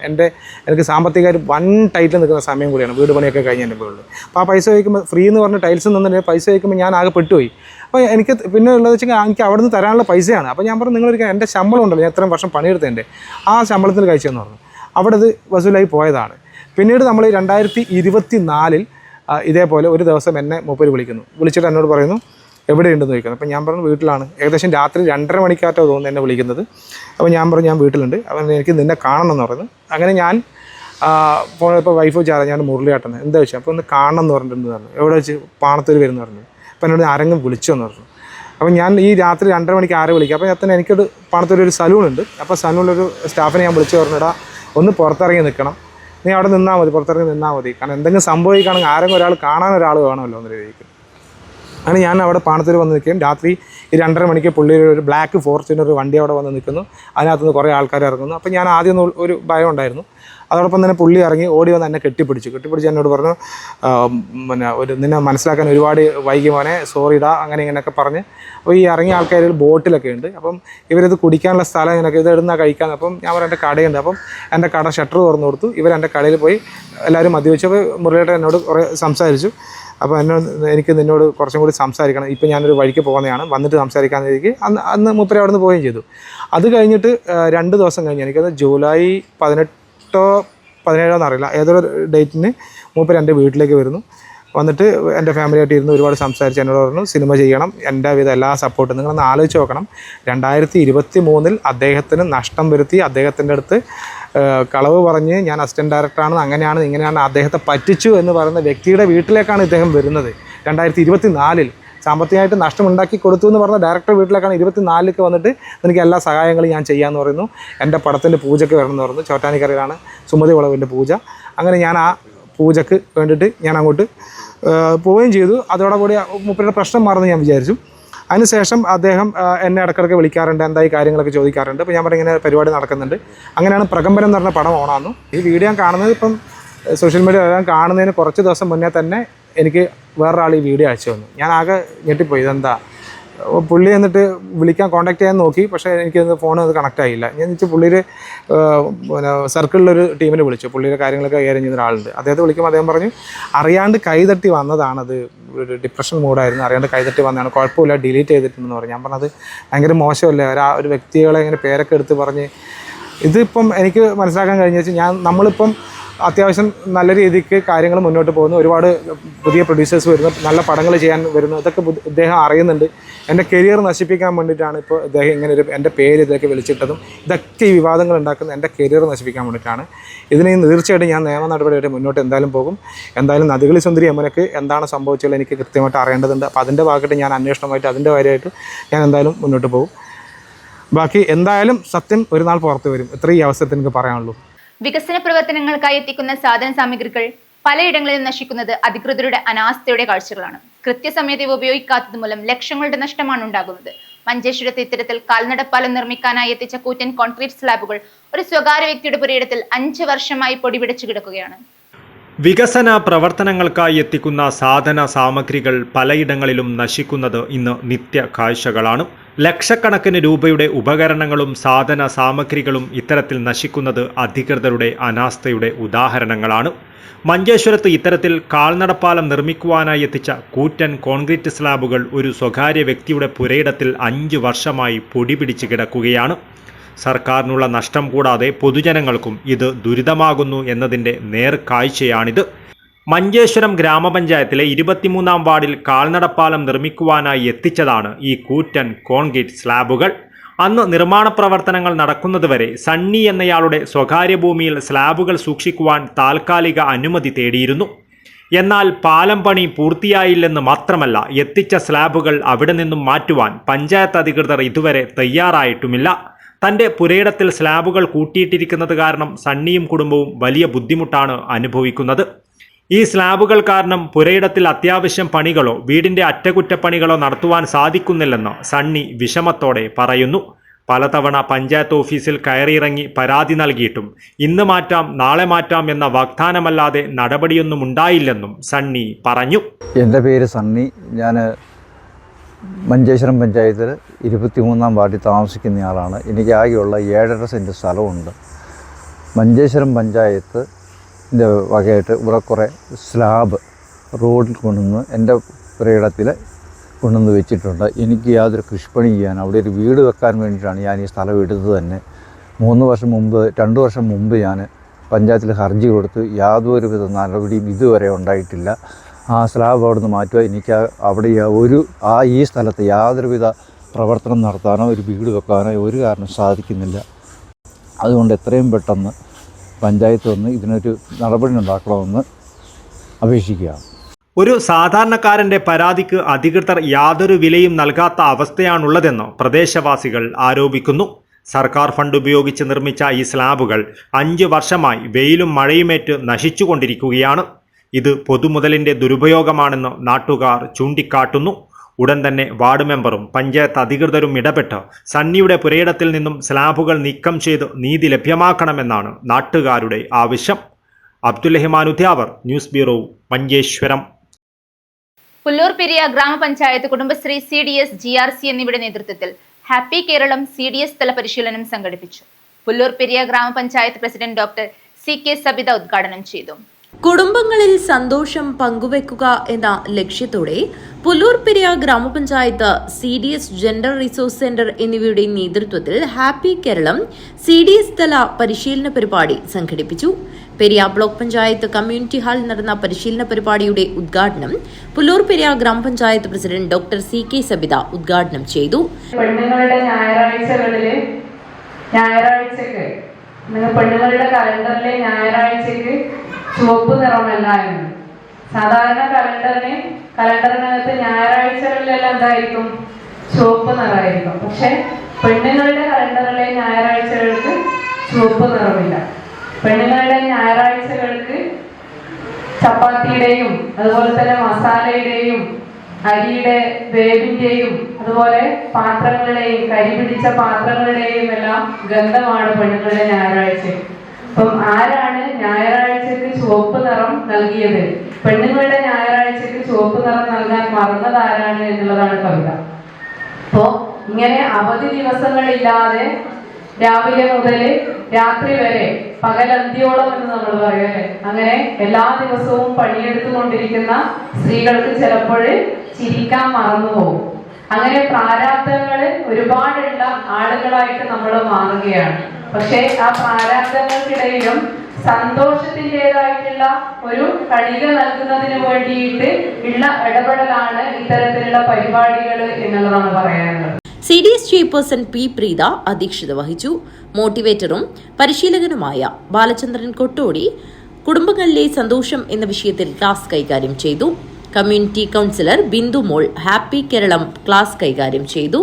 എനിക്ക് സാമ്പത്തികമായിട്ട് വൺ ടൈറ്റിൽ നിൽക്കുന്ന സമയം കൂടിയാണ്, വീട് പണിയൊക്കെ കഴിഞ്ഞ് എൻ്റെ വീട്ടിൽ. അപ്പോൾ ആ പൈസ വയ്ക്കുമ്പോൾ ഫ്രീ എന്ന് പറഞ്ഞ് ടൈൽസ് നിന്നിട്ട് പൈസ വയ്ക്കുമ്പോൾ ഞാൻ ആകെ പെട്ടുപോയി. അപ്പോൾ എനിക്ക് പിന്നെ ഉള്ളത് വെച്ചാൽ എനിക്ക് അവിടെ നിന്ന് തരാനുള്ള പൈസയാണ്. അപ്പോൾ ഞാൻ പറഞ്ഞു, നിങ്ങളൊരിക്കലും എൻ്റെ ശമ്പളം ഉണ്ടല്ലോ, ഞാൻ ഇത്രയും വർഷം പണിയെടുത്തതിൻ്റെ ആ ശമ്പളത്തിൽ കഴിച്ചതെന്ന് പറഞ്ഞു. അവിടെ അത് വസൂലായി പോയതാണ്. പിന്നീട് നമ്മൾ 2024 ഇതേപോലെ ഒരു ദിവസം എന്നെ മൂപ്പര് വിളിച്ചിട്ട് എന്നോട് പറയുന്നു, എവിടെയുണ്ടെന്ന് ചോദിക്കുന്നത്. അപ്പോൾ ഞാൻ പറഞ്ഞു, വീട്ടിലാണ്. ഏകദേശം രാത്രി 2:30 മണിക്കാറ്റോ തോന്നുന്നു എന്നെ വിളിക്കുന്നത്. അപ്പോൾ ഞാൻ പറഞ്ഞു, ഞാൻ വീട്ടിലുണ്ട്. അപ്പം എനിക്ക് നിന്നെ കാണണം എന്ന് പറയുന്നു. അങ്ങനെ ഞാൻ ഇപ്പോൾ വൈഫ് വെച്ചാൽ ഞാൻ മുരളിയാട്ടുന്നത് എന്താ വെച്ചാൽ അപ്പോൾ ഒന്ന് കാണണം എന്ന് പറഞ്ഞിട്ടുണ്ട് പറഞ്ഞു. എവിടെ വെച്ച്? പാണത്തൂർ വരുന്നു പറഞ്ഞു. അപ്പോൾ എന്നോട് ആരെങ്കിലും വിളിച്ചോ എന്ന് പറഞ്ഞു. അപ്പോൾ ഞാൻ ഈ രാത്രി 2:30 മണിക്ക് ആരെ വിളിക്കുക? അപ്പോൾ തന്നെ എനിക്കൊരു പാണത്തൂർ ഒരു സലൂണുണ്ട്. അപ്പോൾ സലൂണിലൊരു സ്റ്റാഫിനെ ഞാൻ വിളിച്ച് പറഞ്ഞിടാ, ഒന്ന് പുറത്തിറങ്ങി നിൽക്കണം, നീ അവിടെ നിന്നാൽ മതി, പുറത്തിറങ്ങി നിന്നാൽ മതി. കാരണം എന്തെങ്കിലും സംഭവിക്കുകയാണെങ്കിൽ ആരെങ്കിലും ഒരാൾ കാണാൻ ഒരാൾ വേണമല്ലോ എന്ന് രീതിക്ക്. അങ്ങനെ ഞാൻ അവിടെ പാണത്തൂർ വന്ന് നിൽക്കുകയും രാത്രി ഈ 2:30 മണിക്ക് പുള്ളിയുടെ ഒരു ബ്ലാക്ക് ഫോർച്യൂണർ വണ്ടി അവിടെ വന്ന് നിൽക്കുന്നു. അതിനകത്തുനിന്ന് കുറേ ആൾക്കാർ ഇറങ്ങുന്നു. അപ്പോൾ ഞാൻ ആദ്യം ഒരു ഭയം ഉണ്ടായിരുന്നു. അതോടൊപ്പം തന്നെ പുള്ളി ഇറങ്ങി ഓടി വന്ന് എന്നെ കെട്ടിപ്പിടിച്ച് എന്നോട് പറഞ്ഞു, നിന്നെ മനസ്സിലാക്കാൻ ഒരുപാട് വൈകി മോനെ, സോറിടാ, അങ്ങനെ ഇങ്ങനെയൊക്കെ പറഞ്ഞ്. അപ്പോൾ ഈ ഇറങ്ങിയ ആൾക്കാർ ബോട്ടിലൊക്കെ ഉണ്ട്. അപ്പം ഇവരിത് കുടിക്കാനുള്ള സ്ഥലം ഇങ്ങനെയൊക്കെ ഇത് ഇടുന്ന കഴിക്കാൻ. അപ്പം ഞാൻ പറഞ്ഞു, എൻ്റെ കടയുണ്ട്. അപ്പം എൻ്റെ കട ഷട്ടർ തുറന്നു കൊടുത്തു. എൻ്റെ കടയിൽ പോയി എല്ലാവരും മദ്യവെച്ചപ്പോൾ മുരളിയേട്ടൻ എന്നോട് കുറേ സംസാരിച്ചു. അപ്പോൾ എനിക്ക് നിന്നോട് കുറച്ചും കൂടി സംസാരിക്കണം, ഇപ്പോൾ ഞാനൊരു വഴിക്ക് പോകുന്നതാണ്, വന്നിട്ട് സംസാരിക്കാമെന്ന് എനിക്ക് അന്ന് മൂപ്പര് അവിടെ നിന്ന് പോവുകയും ചെയ്തു. അത് കഴിഞ്ഞിട്ട് 2 ദിവസം കഴിഞ്ഞ്, എനിക്കത് ജൂലൈ 18-ഓ 17-ഓ എന്നറിയില്ല, ഏതൊരു ഡേറ്റിന് മൂപ്പര് എൻ്റെ വീട്ടിലേക്ക് വരുന്നു. വന്നിട്ട് എൻ്റെ ഫാമിലിയായിട്ട് ഇരുന്ന് ഒരുപാട് സംസാരിച്ച് എന്നോട് പറഞ്ഞു, സിനിമ ചെയ്യണം, എൻ്റെ വിധ എല്ലാ സപ്പോർട്ടും. നിങ്ങളൊന്ന് ആലോചിച്ച് നോക്കണം, 2023 അദ്ദേഹത്തിന് നഷ്ടം വരുത്തി, അദ്ദേഹത്തിൻ്റെ അടുത്ത് കളവ് പറഞ്ഞ് ഞാൻ അസിസ്റ്റൻറ്റ് ഡയറക്ടറാണ്, അങ്ങനെയാണ് ഇങ്ങനെയാണ്, അദ്ദേഹത്തെ പറ്റിച്ചു എന്ന് പറയുന്ന വ്യക്തിയുടെ വീട്ടിലേക്കാണ് ഇദ്ദേഹം വരുന്നത്. 2024 സാമ്പത്തികമായിട്ട് നഷ്ടമുണ്ടാക്കി കൊടുത്തു എന്ന് പറഞ്ഞ ഡയറക്ടർ വീട്ടിലേക്കാണ് 24 വന്നിട്ട് എനിക്ക് എല്ലാ സഹായങ്ങളും ഞാൻ ചെയ്യാമെന്ന് പറയുന്നു. എൻ്റെ പടത്തിൻ്റെ പൂജയ്ക്ക് വരണം എന്ന് പറഞ്ഞു. ചോറ്റാനിക്കരയിലാണ് സുമതി വളവിൻ്റെ പൂജ. അങ്ങനെ ഞാൻ ആ പൂജയ്ക്ക് വേണ്ടിയിട്ട് ഞാൻ അങ്ങോട്ട് പോവുകയും ചെയ്തു. അതോടുകൂടി മൂപ്പരുടെ പ്രശ്നം മാറുമെന്ന് ഞാൻ വിചാരിച്ചു. അതിനുശേഷം അദ്ദേഹം എന്നെ ഇടയ്ക്കിടയ്ക്ക് വിളിക്കാറുണ്ട്, എന്തായി കാര്യങ്ങളൊക്കെ ചോദിക്കാറുണ്ട്. അപ്പോൾ ഞാൻ പറഞ്ഞു, ഇങ്ങനെ പരിപാടി നടക്കുന്നുണ്ട്. അങ്ങനെയാണ് പ്രകമ്പനം എന്ന് പറഞ്ഞ പടം ഓണാന്നു. ഈ വീഡിയോ ഞാൻ കാണുന്നത് ഇപ്പം സോഷ്യൽ മീഡിയ എല്ലാം കാണുന്നതിന് കുറച്ച് ദിവസം മുന്നേ തന്നെ എനിക്ക് വേറൊരാൾ ഈ വീഡിയോ അയച്ചു തന്നു. ഞാൻ ആകെ ഞെട്ടിപ്പോയി, ഇതെന്താ. പുള്ളി എന്നിട്ട് വിളിക്കാൻ കോൺടാക്ട് ചെയ്യാൻ നോക്കി, പക്ഷേ എനിക്ക് ഫോൺ അത് കണക്റ്റ് ആയില്ല. ഞാൻ വെച്ചാൽ പുള്ളിയുടെ സർക്കിളിലൊരു ടീമിനെ വിളിച്ചു. പുള്ളിയുടെ കാര്യങ്ങളൊക്കെ കൈകാര്യം ചെയ്യുന്ന ഒരാളുണ്ട്. അദ്ദേഹത്തെ വിളിക്കുമ്പോൾ അദ്ദേഹം പറഞ്ഞു, അറിയാണ്ട് കൈതട്ടി വന്നതാണത്, ഒരു ഡിപ്രഷൻ മൂഡായിരുന്നു, അറിയാണ്ട് കൈതട്ടി വന്നതാണ്, കുഴപ്പമില്ല, ഡിലീറ്റ് ചെയ്തിട്ടുണ്ടെന്ന് പറഞ്ഞു. ഞാൻ പറഞ്ഞത് ഭയങ്കര മോശമല്ലേ, ഒരു വ്യക്തികളെ ഇങ്ങനെ പേരൊക്കെ എടുത്ത് പറഞ്ഞ്. ഇതിപ്പം എനിക്ക് മനസ്സിലാക്കാൻ കഴിഞ്ഞ വെച്ചാൽ നമ്മളിപ്പം അത്യാവശ്യം നല്ല രീതിക്ക് കാര്യങ്ങൾ മുന്നോട്ട് പോകുന്നു. ഒരുപാട് പുതിയ പ്രൊഡ്യൂസേഴ്സ് വരുന്നു, നല്ല പടങ്ങൾ ചെയ്യാൻ വരുന്നു. ഇതൊക്കെ ഇദ്ദേഹം അറിയുന്നുണ്ട്. എൻ്റെ കരിയർ നശിപ്പിക്കാൻ വേണ്ടിയിട്ടാണ് ഇപ്പോൾ ഇദ്ദേഹം ഇങ്ങനെ എൻ്റെ പേര് ഇതൊക്കെ വിളിച്ചിട്ടതും. ഇതൊക്കെ ഈ വിവാദങ്ങൾ ഉണ്ടാക്കുന്ന എൻ്റെ കരിയർ നശിപ്പിക്കാൻ വേണ്ടിയിട്ടാണ്. ഇതിന് തീർച്ചയായിട്ടും ഞാൻ നിയമ നടപടിയായിട്ട് മുന്നോട്ട് എന്തായാലും പോകും. എന്തായാലും നദികളി സുന്ദരി യമുനയ്ക്ക് എന്താണ് സംഭവിച്ചത് എനിക്ക് കൃത്യമായിട്ട് അറിയേണ്ടതുണ്ട്. അപ്പോൾ അതിൻ്റെ ഭാഗമായിട്ട് ഞാൻ അന്വേഷണമായിട്ട് അതിൻ്റെ കാര്യമായിട്ട് ഞാൻ എന്തായാലും മുന്നോട്ട് പോകും. ബാക്കി എന്തായാലും സത്യം ഒരു നാൾ പുറത്തു വരും. ഇത്രയും ഈ അവസരത്തിൽ എനിക്ക് പറയാനുള്ളൂ. വികസന പ്രവർത്തനങ്ങൾക്കായി എത്തിക്കുന്ന സാധന സാമഗ്രികൾ പലയിടങ്ങളിൽ നശിക്കുന്നത് അധികൃതരുടെ അനാസ്ഥയുടെ കാഴ്ചകളാണ്. കൃത്യസമയത്ത് ഇവ ഉപയോഗിക്കാത്തത് മൂലം ലക്ഷങ്ങളുടെ നഷ്ടമാണ് ഉണ്ടാകുന്നത്. മഞ്ചേശ്വരത്ത് ഇത്തരത്തിൽ കാൽനടപ്പാലം നിർമ്മിക്കാനായി എത്തിച്ച കൂറ്റൻ കോൺക്രീറ്റ് സ്ലാബുകൾ ഒരു സ്വകാര്യ വ്യക്തിയുടെ പുരയിടത്തിൽ 5 വർഷമായി പൊടിപിടിച്ചു കിടക്കുകയാണ്. വികസന പ്രവർത്തനങ്ങൾക്കായി എത്തിക്കുന്ന സാധന സാമഗ്രികൾ പലയിടങ്ങളിലും നശിക്കുന്നത് ഇന്ന് നിത്യ കാഴ്ചകളാണ്. ലക്ഷക്കണക്കിന് രൂപയുടെ ഉപകരണങ്ങളും സാധന സാമഗ്രികളും ഇത്തരത്തിൽ നശിക്കുന്നത് അധികൃതരുടെ അനാസ്ഥയുടെ ഉദാഹരണങ്ങളാണ്. മഞ്ചേശ്വരത്ത് ഇത്തരത്തിൽ കാൽനടപ്പാലം നിർമ്മിക്കുവാനായി എത്തിച്ച കൂറ്റൻ കോൺക്രീറ്റ് സ്ലാബുകൾ ഒരു സ്വകാര്യ വ്യക്തിയുടെ പുരയിടത്തിൽ 5 വർഷമായി പൊടിപിടിച്ച് കിടക്കുകയാണ്. സർക്കാരിനുള്ള നഷ്ടം കൂടാതെ പൊതുജനങ്ങൾക്കും ഇത് ദുരിതമാകുന്നു എന്നതിൻ്റെ നേർക്കാഴ്ചയാണിത്. മഞ്ചേശ്വരം ഗ്രാമപഞ്ചായത്തിലെ 23-ാം വാർഡിൽ കാൽനടപ്പാലം നിർമ്മിക്കുവാനായി എത്തിച്ചതാണ് ഈ കൂറ്റൻ കോൺക്രീറ്റ് സ്ലാബുകൾ. അന്ന് നിർമ്മാണ പ്രവർത്തനങ്ങൾ നടക്കുന്നതുവരെ സണ്ണി എന്നയാളുടെ സ്വകാര്യ ഭൂമിയിൽ സ്ലാബുകൾ സൂക്ഷിക്കുവാൻ താൽക്കാലിക അനുമതി തേടിയിരുന്നു. എന്നാൽ പാലം പണി പൂർത്തിയായില്ലെന്ന് മാത്രമല്ല, എത്തിച്ച സ്ലാബുകൾ അവിടെ നിന്നും മാറ്റുവാൻ പഞ്ചായത്ത് അധികൃതർ ഇതുവരെ തയ്യാറായിട്ടുമില്ല. തൻ്റെ പുരയിടത്തിൽ സ്ലാബുകൾ കൂട്ടിയിട്ടിരിക്കുന്നത് കാരണം സണ്ണിയും കുടുംബവും വലിയ ബുദ്ധിമുട്ടാണ് അനുഭവിക്കുന്നത്. ഈ സ്ലാബുകൾ കാരണം പുരയിടത്തിൽ അത്യാവശ്യം പണികളോ വീടിൻ്റെ അറ്റകുറ്റപ്പണികളോ നടത്തുവാൻ സാധിക്കുന്നില്ലെന്ന് സണ്ണി വിഷമത്തോടെ പറയുന്നു. പലതവണ പഞ്ചായത്ത് ഓഫീസിൽ കയറിയിറങ്ങി പരാതി നൽകിയിട്ടും ഇന്ന് മാറ്റാം നാളെ മാറ്റാം എന്ന വാഗ്ദാനമല്ലാതെ നടപടിയൊന്നും ഉണ്ടായില്ലെന്നും സണ്ണി പറഞ്ഞു. എൻ്റെ പേര് സണ്ണി. ഞാൻ മഞ്ചേശ്വരം പഞ്ചായത്തിൽ 23-ാം വാർഡിൽ താമസിക്കുന്നയാളാണ്. എനിക്ക് ആകെയുള്ള 7.5 സെൻറ്റ് സ്ഥലമുണ്ട്. മഞ്ചേശ്വരം പഞ്ചായത്ത് വകയായിട്ട് ഇവിടെ കുറേ സ്ലാബ് റോഡിൽ കൊണ്ടുവന്ന് എൻ്റെ പുരയിടത്തിൽ കൊണ്ടുവന്ന് വെച്ചിട്ടുണ്ട്. എനിക്ക് യാതൊരു കൃഷിപ്പണി ചെയ്യാൻ അവിടെ ഒരു വീട് വെക്കാൻ വേണ്ടിയിട്ടാണ് ഞാൻ ഈ സ്ഥലം എടുത്തത് തന്നെ. 2 വർഷം മുമ്പ് ഞാൻ പഞ്ചായത്തിൽ ഹർജി കൊടുത്ത് യാതൊരുവിധ നടപടിയും ഇതുവരെ ഉണ്ടായിട്ടില്ല. ആ സ്ലാബ് അവിടെ നിന്ന് മാറ്റുക. എനിക്ക് അവിടെ ഈ സ്ഥലത്ത് യാതൊരുവിധ പ്രവർത്തനം നടത്താനോ ഒരു വീട് വെക്കാനോ ഒരു കാരണം സാധിക്കുന്നില്ല. അതുകൊണ്ട് എത്രയും പെട്ടെന്ന് പഞ്ചായത്ത് വന്ന് ഇതിനൊരു നടപടി ഉണ്ടാക്കണമെന്ന് അപേക്ഷിക്കുകയാണ്. ഒരു സാധാരണക്കാരൻ്റെ പരാതിക്ക് അധികൃതർ യാതൊരു വിലയും നൽകാത്ത അവസ്ഥയാണുള്ളതെന്ന് പ്രദേശവാസികൾ ആരോപിക്കുന്നു. സർക്കാർ ഫണ്ട് ഉപയോഗിച്ച് നിർമ്മിച്ച ഈ സ്ലാബുകൾ 5 വർഷമായി വെയിലും മഴയുമേറ്റ് നശിച്ചുകൊണ്ടിരിക്കുകയാണ്. ഇത് പൊതുമുതലിൻ്റെ ദുരുപയോഗമാണെന്ന് നാട്ടുകാർ ചൂണ്ടിക്കാട്ടുന്നു. ഉടൻ തന്നെ വാർഡ് മെമ്പറും പഞ്ചായത്ത് അധികൃതരും ഇടപെട്ട് സണ്ണിയുടെ പുരയിടത്തിൽ നിന്നും സ്ലാബുകൾ നീക്കം ചെയ്ത് നീതി ലഭ്യമാക്കണമെന്നാണ് നാട്ടുകാരുടെ ആവശ്യം. Abdul Rahman Udyavar, news bureau, Manjeshwaram. പുല്ലൂർ പെരിയ ഗ്രാമപഞ്ചായത്ത് കുടുംബശ്രീ CDS GRC എന്നിവയുടെ നേതൃത്വത്തിൽ ഹാപ്പി കേരളം CDS തല പരിശീലനം സംഘടിപ്പിച്ചു. പുല്ലൂർ പെരിയ ഗ്രാമപഞ്ചായത്ത് പ്രസിഡന്റ് ഡോക്ടർ CK സബിത ഉദ്ഘാടനം ചെയ്തു. കുടുംബങ്ങളിൽ സന്തോഷം പങ്കുവെക്കുക എന്ന ലക്ഷ്യത്തോടെ പുല്ലൂർ പെരിയ ഗ്രാമപഞ്ചായത്ത് CDS ജെൻഡർ റിസോഴ്സ് സെന്റർ എന്നിവയുടെ നേതൃത്വത്തിൽ ഹാപ്പി കേരളം CDS തല പരിശീലന പരിപാടി സംഘടിപ്പിച്ചു. പെരിയ ബ്ലോക്ക് പഞ്ചായത്ത് കമ്മ്യൂണിറ്റി ഹാളിൽ നടന്ന പരിശീലന പരിപാടിയുടെ ഉദ്ഘാടനം പുല്ലൂർ പെരിയ ഗ്രാമപഞ്ചായത്ത് പ്രസിഡന്റ് ഡോക്ടർ CK സബിത ഉദ്ഘാടനം ചെയ്തു. പെണ്ണുങ്ങളുടെ കലണ്ടറിലെ ഞായറാഴ്ചക്ക് ചുവപ്പ് നിറമല്ലായിരുന്നു. സാധാരണ കലണ്ടറിനകത്ത് ഞായറാഴ്ചകളിലെല്ലാം എന്തായിരിക്കും? ചുവപ്പ് നിറമായിരിക്കും. പക്ഷെ പെണ്ണുങ്ങളുടെ കലണ്ടറിലെ ഞായറാഴ്ചകൾക്ക് ചുവപ്പ് നിറമില്ല. പെണ്ണുങ്ങളുടെ ഞായറാഴ്ചകൾക്ക് ചപ്പാത്തിയുടെയും അതുപോലെ തന്നെ മസാലയുടെയും അരിയുടെ വേവിന്റെയും അതുപോലെ പാത്രങ്ങളുടെയും കരിപിടിച്ച പാത്രങ്ങളുടെയും എല്ലാം ഗന്ധമാണ് പെണ്ണുങ്ങളുടെ ഞായറാഴ്ച. അപ്പം ആരാണ് ഞായറാഴ്ചക്ക് ചുവപ്പ് നിറം നൽകിയത്? പെണ്ണുങ്ങളുടെ ഞായറാഴ്ചക്ക് ചുവപ്പ് നിറം നൽകാൻ മറന്നത് ആരാണ് എന്നുള്ളതാണ് കവിത. അപ്പോ ഇങ്ങനെ അവധി ദിവസങ്ങളില്ലാതെ രാവിലെ മുതൽ രാത്രി വരെ പകലന്തിയോളം എന്ന് നമ്മൾ പറയല്ലേ, അങ്ങനെ എല്ലാ ദിവസവും പണിയെടുത്തുകൊണ്ടിരിക്കുന്ന സ്ത്രീകൾക്ക് ചിലപ്പോൾ ചിരിക്കാൻ മറന്നുപോകും. അങ്ങനെ പ്രാരാബ്ദങ്ങള് ഒരുപാടുള്ള ആളുകളായിട്ട് നമ്മൾ മാറുകയാണ്. പക്ഷെ ആ പ്രാരാബ്ദങ്ങൾക്കിടയിലും സന്തോഷത്തിൻ്റെതായിട്ടുള്ള ഒരു കണിക നൽകുന്നതിന് വേണ്ടിയിട്ട് ഉള്ള ഇടപെടലാണ് ഇത്തരത്തിലുള്ള പരിപാടികൾ എന്നുള്ളതാണ് പറയാനുള്ളത്. CDS ചെയർപേഴ്സൺ പി പ്രീത അധ്യക്ഷത വഹിച്ചു. മോട്ടിവേറ്ററും പരിശീലകനുമായ ബാലചന്ദ്രൻ കൊട്ടോടി കുടുംബങ്ങളിലെ സന്തോഷം എന്ന വിഷയത്തിൽ ക്ലാസ് കൈകാര്യം ചെയ്തു. കമ്മ്യൂണിറ്റി കൗൺസിലർ ബിന്ദു മോൾ ഹാപ്പി കേരളം ക്ലാസ് കൈകാര്യം ചെയ്തു.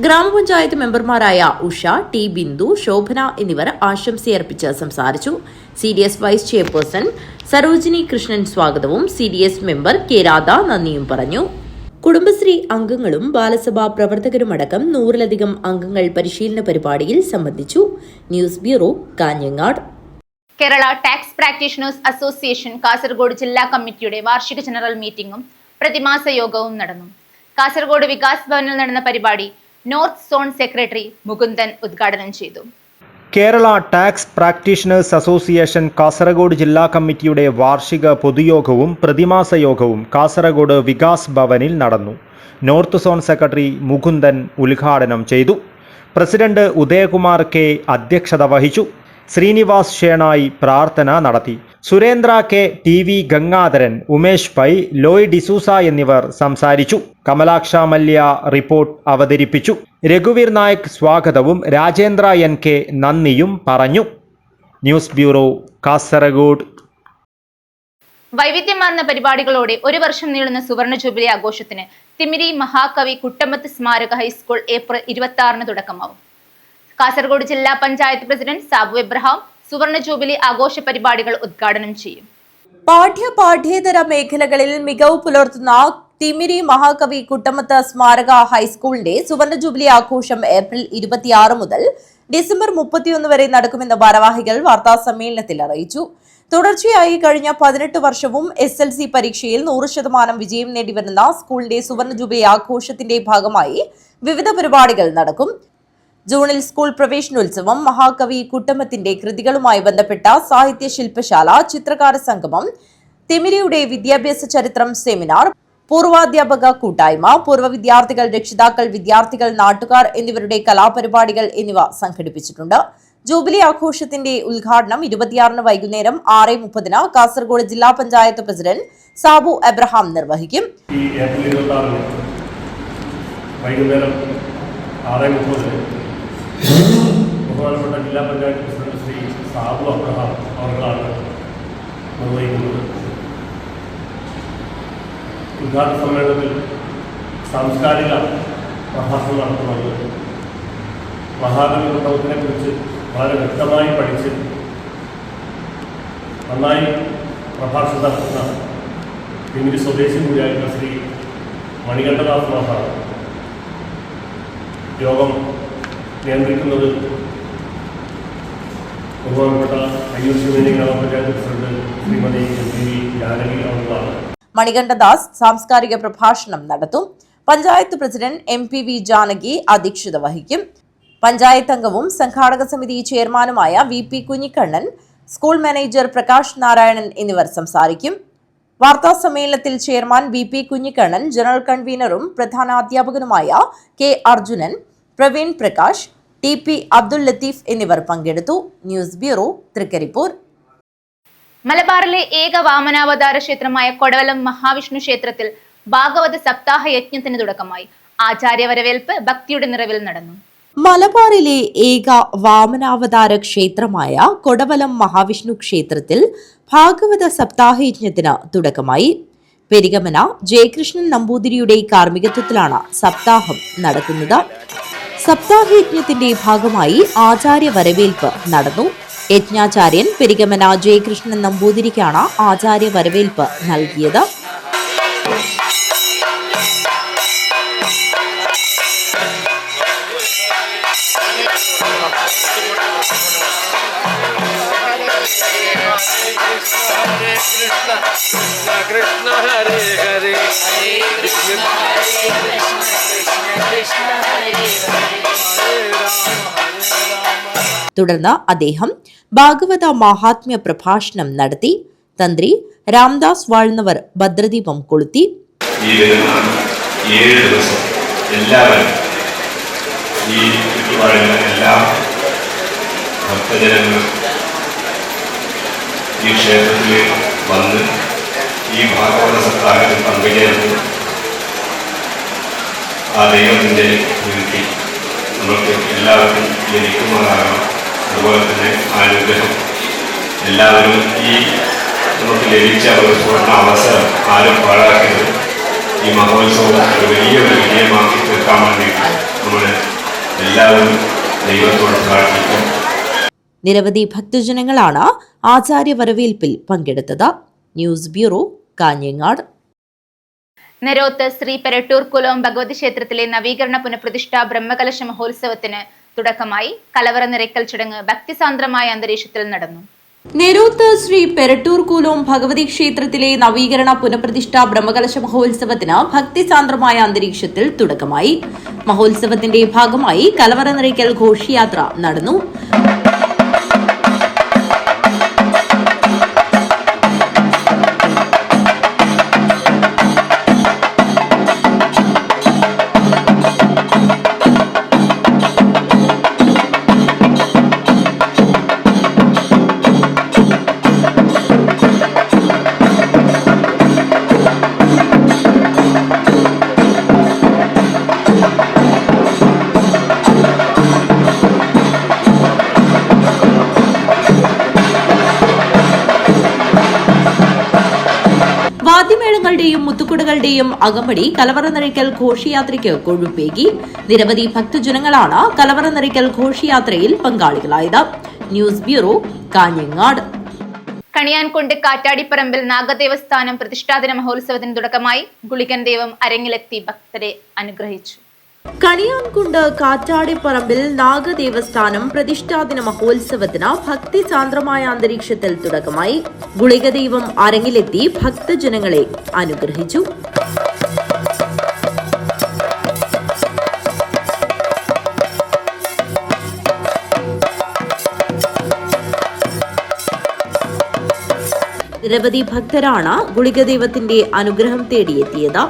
ഗ്രാമപഞ്ചായത്ത് മെമ്പർമാരായ ഉഷ, ടി ബിന്ദു, ശോഭന എന്നിവർ ആശംസയർപ്പിച്ച് സംസാരിച്ചു. CDS vice chairperson Sarojini Krishnan സ്വാഗതവും CDS മെമ്പർ കെ രാധ നന്ദിയും പറഞ്ഞു. കുടുംബശ്രീ അംഗങ്ങളും ബാലസഭാ പ്രവർത്തകരുമടക്കം 100-ലധികം അംഗങ്ങൾ പരിശീലന പരിപാടിയിൽ സംബന്ധിച്ചു. News bureau, Kanhangad. Kerala tax practitioners association Kasaragod ജില്ലാ കമ്മിറ്റിയുടെ വാർഷിക ജനറൽ മീറ്റിംഗും പ്രതിമാസ യോഗവും നടന്നു. കാസർഗോഡ് വികാസ് ഭവനിൽ നടന്ന പരിപാടി നോർത്ത് സോൺ സെക്രട്ടറി മുകുന്ദൻ ഉദ്ഘാടനം ചെയ്തു. Kerala tax practitioners association Kasaragod ജില്ലാ കമ്മിറ്റിയുടെ വാർഷിക പൊതുയോഗവും പ്രതിമാസ യോഗവും കാസർഗോഡ് വികാസ് ഭവനിൽ നടന്നു. നോർത്ത് സോൺ സെക്രട്ടറി മുകുന്ദൻ ഉദ്ഘാടനം ചെയ്തു. പ്രസിഡന്റ് ഉദയകുമാർ കെ അധ്യക്ഷത വഹിച്ചു. ശ്രീനിവാസ് ഷേണായി പ്രാർത്ഥന നടത്തി. Surendra K, TV Gangadharan, Umesh pi, Loy D'Souza എന്നിവർ സംസാരിച്ചു. കമലാക്ഷ മല്യ റിപ്പോർട്ട് അവതരിപ്പിച്ചു. രഘുവീർ നായക് സ്വാഗതവും രാജേന്ദ്ര NK നന്ദിയും പറഞ്ഞു. News bureau, Kasaragod. വൈവിധ്യമാർന്ന പരിപാടികളോടെ ഒരു വർഷം നീളുന്ന സുവർണ ജൂബിലി ആഘോഷത്തിന് തിമിരി മഹാകവി കുട്ടമ്പത്ത് സ്മാരക ഹൈസ്കൂൾ ഏപ്രിൽ 26-ന് തുടക്കമാവും. കാസർഗോഡ് ജില്ലാ പഞ്ചായത്ത് പ്രസിഡന്റ് സാബു എബ്രഹാം സുവർണ ജൂബിലി ആഘോഷ പരിപാടികൾ ഉദ്ഘാടനം ചെയ്യും. പാഠ്യേതര മേഖലകളിൽ മികവ് പുലർത്തുന്ന തിമിരി മഹാകവി കുട്ടമത്ത് സ്മാരക ഹൈസ്കൂളിന്റെ സുവർണ ജൂബിലി ആഘോഷം ഏപ്രിൽ 26 മുതൽ ഡിസംബർ 31 വരെ നടക്കുമെന്ന് ഭാരവാഹികൾ വാർത്താസമ്മേളനത്തിൽ അറിയിച്ചു. തുടർച്ചയായി കഴിഞ്ഞ 18 വർഷവും SLC പരീക്ഷയിൽ 100% വിജയം നേടിവരുന്ന സ്കൂളിന്റെ സുവർണ ജൂബിലി ആഘോഷത്തിന്റെ ഭാഗമായി വിവിധ പരിപാടികൾ നടക്കും. ജൂണിൽ സ്കൂൾ പ്രവേശനോത്സവം, മഹാകവി കുട്ടമത്തിന്റെ കൃതികളുമായി ബന്ധപ്പെട്ട സാഹിത്യ ശില്പശാല, ചിത്രകാര സംഗമം, തിമിരിയുടെ വിദ്യാഭ്യാസ ചരിത്രം സെമിനാർ, പൂർവാധ്യാപക കൂട്ടായ്മ, പൂർവ്വ വിദ്യാർത്ഥികൾ, രക്ഷിതാക്കൾ, വിദ്യാർത്ഥികൾ, നാട്ടുകാർ എന്നിവരുടെ കലാപരിപാടികൾ എന്നിവ സംഘടിപ്പിച്ചിട്ടുണ്ട്. ജൂബിലി ആഘോഷത്തിന്റെ ഉദ്ഘാടനം 26-ന് വൈകുന്നേരം 6:30-ന് കാസർഗോഡ് ജില്ലാ പഞ്ചായത്ത് പ്രസിഡന്റ് സാബു എബ്രഹാം നിർവഹിക്കും. ബഹുമാനപ്പെട്ട ജില്ലാ പഞ്ചായത്ത് പ്രസിഡന്റ് ശ്രീ സാബു അബ്രഹാം അവர்களാണ് നിർവഹിക്കുന്നത്. ഉദ്ഘാടന സമ്മേളനത്തിൽ സാംസ്കാരിക പ്രഭാഷണം നടത്തുന്നത് മഹാകവി കുട്ടമത്തിനെ കുറിച്ച് വളരെ വ്യക്തമായി പഠിച്ച് നന്നായി പ്രഭാഷണം നടത്തുന്ന തിമിരി സ്വദേശി കൂടിയായിട്ടുള്ള ശ്രീ മണികണ്ഠദാസ് മാഷാണ്. യോഗം നിയന്ത്രിക്കുന്നത് ബഹുമാനപ്പെട്ട അയ്യൂർ ഗ്രാമപഞ്ചായത്ത് പ്രസിഡന്റ് ശ്രീമതി MPV ജാനകി അവர்களാണ്. മണികണ്ഠദാസ് സാംസ്കാരിക പ്രഭാഷണം നടത്തും. പഞ്ചായത്ത് പ്രസിഡന്റ് MPV ജാനകി അധ്യക്ഷത വഹിക്കും. പഞ്ചായത്ത് അംഗവും സംഘാടക സമിതി ചെയർമാനുമായ VP Kunhikannan, school manager Prakash Narayanan എന്നിവർ സംസാരിക്കും. വാർത്താ സമ്മേളനത്തിൽ ചെയർമാൻ VP കുഞ്ഞിക്കണ്ണൻ, ജനറൽ കൺവീനറും പ്രധാനാധ്യാപകനുമായ K അർജുനൻ, പ്രവീൺ പ്രകാശ്, TP അബ്ദുൽ ലത്തീഫ് എന്നിവർ പങ്കെടുത്തു. News bureau, Thrikaripur. മലബാറിലെ ഏക വാമനാവതാര ക്ഷേത്രമായ കൊടവലം മഹാവിഷ്ണു ക്ഷേത്രത്തിൽ ഭാഗവത സപ്താഹ യജ്ഞത്തിന് തുടക്കമായി. ആചാര്യ വരവേൽപ്പ് ഭക്തിയുടെ നിറവിൽ നടന്നു. മലബാറിലെ ഏക വാമനാവതാര ക്ഷേത്രമായ കൊടവലം മഹാവിഷ്ണു ക്ഷേത്രത്തിൽ ഭാഗവത സപ്താഹയജ്ഞത്തിന് തുടക്കമായി. പെരിഗമന ജയകൃഷ്ണൻ നമ്പൂതിരിയുടെ കാർമ്മികത്വത്തിലാണ് സപ്താഹം നടക്കുന്നത്. സപ്താഹയജ്ഞത്തിന്റെ ഭാഗമായി ആചാര്യ വരവേൽപ്പ് നടന്നു. യജ്ഞാചാര്യൻ പെരിഗമന ജയകൃഷ്ണൻ നമ്പൂതിരിക്കാണ് ആചാര്യ വരവേൽപ്പ് നൽകിയത്. Krishna Hare Hare തുടർന്ന് അദ്ദേഹം ഭാഗവത മഹാത്മ്യ പ്രഭാഷണം നടത്തി. തന്ത്രി രാംദാസ് വാഴ്ന്നവർ ഭദ്രദീപം കൊളുത്തി. ഈ 7 ദിവസം എല്ലാവരും ഈ ചുറ്റുപാടുകളിലെ എല്ലാ ഭക്തജനങ്ങളും ഈ ക്ഷേത്രത്തിൽ വന്ന് ഈ ഭാഗവത സപ്താഹത്തിൽ പങ്കുചേർന്ന് ആ ദൈവത്തിൻ്റെ പ്രീതി നമുക്ക് എല്ലാവർക്കും ലഭിക്കുമാറാകണം. അതുപോലെ തന്നെ അനുഗ്രഹം എല്ലാവരും ഈ നമുക്ക് ലഭിച്ച ഒരു സുവർണ അവസരം ആരും പാഴാക്കരുത്. ഈ മഹോത്സവം ഒരു വലിയൊരു വിജയമാക്കി തീർക്കാൻ വേണ്ടിയിട്ട് നമ്മൾ എല്ലാവരും ദൈവത്തോട് പ്രാർത്ഥിക്കും. നിരവധി ഭക്തജനങ്ങളാണ് ആചാര്യ വരവേൽപ്പിൽ പങ്കെടുത്തത്. News bureau, Kanhangad. നെരോത്ത് ശ്രീ പെരട്ടൂർ കുലോം ഭഗവതി ക്ഷേത്രത്തിലെ നവീകരണ പുനഃപ്രതിഷ്ഠാ ബ്രഹ്മകലശ മഹോത്സവത്തിന് തുടക്കമായി. കലവറ നിറയ്ക്കൽ ചടങ്ങ് ഭക്തിസാന്ദ്രമായ അന്തരീക്ഷത്തിൽ നടന്നു. നെരോത്ത് ശ്രീ പെരട്ടൂർ കുലോം ഭഗവതി ക്ഷേത്രത്തിലെ നവീകരണ പുനഃപ്രതിഷ്ഠാ ബ്രഹ്മകലശ മഹോത്സവത്തിന് ഭക്തിസാന്ദ്രമായ അന്തരീക്ഷത്തിൽ തുടക്കമായി. മഹോത്സവത്തിന്റെ ഭാഗമായി കലവറ നിറയ്ക്കൽ ഘോഷയാത്ര നടന്നു. വാദ്യമേളങ്ങളുടെയും മുത്തുക്കുടകളുടെയും അകമ്പടി കലവറ നിറയ്ക്കൽ ഘോഷയാത്രയ്ക്ക് കൊഴുപ്പേകി. നിരവധി ഭക്തജനങ്ങളാണ് കലവറ നിറയ്ക്കൽ ഘോഷയാത്രയിൽ പങ്കാളികളായത്. News bureau, Kanhangad. കണിയാൻകുണ്ട് കാറ്റാടിപ്പറമ്പിൽ നാഗദേവസ്ഥാനം പ്രതിഷ്ഠാദിന മഹോത്സവത്തിന് തുടക്കമായി. ഗുളികൻ ദൈവം അരങ്ങിലെത്തി ഭക്തരെ അനുഗ്രഹിച്ചു. കണിയാൻകുണ്ട് കാറ്റാടിപ്പറമ്പിൽ നാഗദേവസ്ഥാനം പ്രതിഷ്ഠാദിന മഹോത്സവത്തിന് ഭക്തിസാന്ദ്രമായ അന്തരീക്ഷത്തിൽ തുടക്കമായി. ഗുളികദൈവം അരങ്ങിലെത്തി ഭക്തജനങ്ങളെ അനുഗ്രഹിച്ചു. നിരവധി ഭക്തരാണ് ഗുളികദൈവത്തിന്റെ അനുഗ്രഹം തേടിയെത്തിയത്.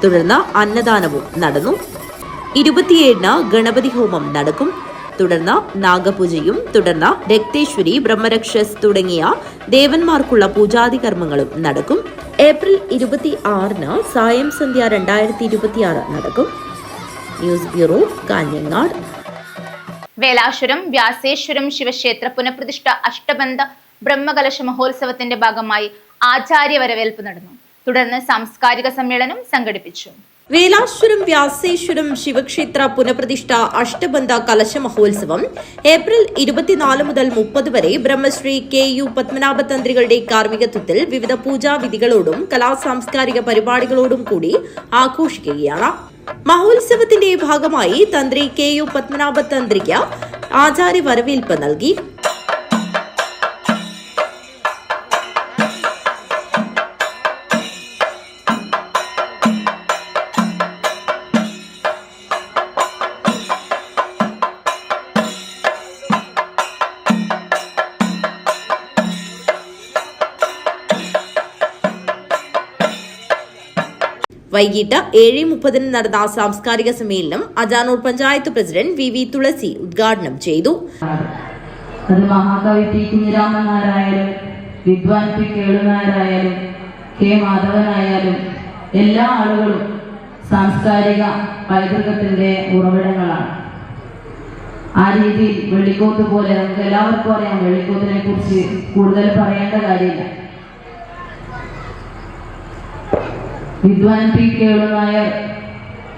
തുടർന്ന് അന്നദാനവും നടന്നു. 27-ന് ഗണപതി ഹോമം നടക്കും. തുടർന്ന് നാഗപൂജയും തുടർന്ന് രക്തേശ്വരി, ബ്രഹ്മരക്ഷസ് തുടങ്ങിയ ദേവന്മാർക്കുള്ള പൂജാതി കർമ്മങ്ങളും നടക്കും. ഏപ്രിൽ 26-ന് സായം സന്ധ്യ 2026 നടക്കും. News bureau, Kanhangad. വേലാശ്വരം വ്യാസേശ്വരം ശിവക്ഷേത്ര പുനഃപ്രതിഷ്ഠ അഷ്ടബന്ധ ബ്രഹ്മകലശ മഹോത്സവത്തിന്റെ ഭാഗമായി ആചാര്യ വരവേൽപ്പ് നടന്നു. തുടർന്ന് സാംസ്കാരിക സമ്മേളനം സംഘടിപ്പിച്ചു. വേലാശ്വരം വ്യാസേശ്വരം ശിവക്ഷേത്ര പുനഃപ്രതിഷ്ഠ അഷ്ടബന്ധ കലശ മഹോത്സവം ഏപ്രിൽ 24 മുതൽ 30 വരെ ബ്രഹ്മശ്രീ KU പത്മനാഭ തന്ത്രികളുടെ കാർമ്മികത്വത്തിൽ വിവിധ പൂജാവിധികളോടും കലാസാംസ്കാരിക പരിപാടികളോടും കൂടി ആഘോഷിക്കുകയാണ്. മഹോത്സവത്തിന്റെ ഭാഗമായി തന്ത്രി KU പത്മനാഭ തന്ത്രിക്ക് ആചാര്യ വരവേൽപ്പ് നൽകി. വൈകിട്ട് 7:30 നടന്ന സാംസ്കാരിക സമ്മേളനം അജാനൂർ പഞ്ചായത്ത് പ്രസിഡന്റ് VV തുളസി ഉദ്ഘാടനം ചെയ്തു. അത് മഹാകവി P. കുഞ്ഞിരാമൻ നായരായാലും വിദ്വാൻ P. കേളുനായരായാലും K. മാധവനായാലും എല്ലാ ആളുകളും സാംസ്കാരിക പൈതൃകത്തിന്റെ ഉറവിടങ്ങളാണ്. ആ രീതിയിൽ വെള്ളിക്കോത്ത് പോലെ നമുക്ക് എല്ലാവർക്കും അറിയാം, വെള്ളിക്കോത്തിനെ കുറിച്ച് കൂടുതൽ പറയേണ്ട കാര്യമില്ല. വിദ്വാൻ P. കേളുനായർ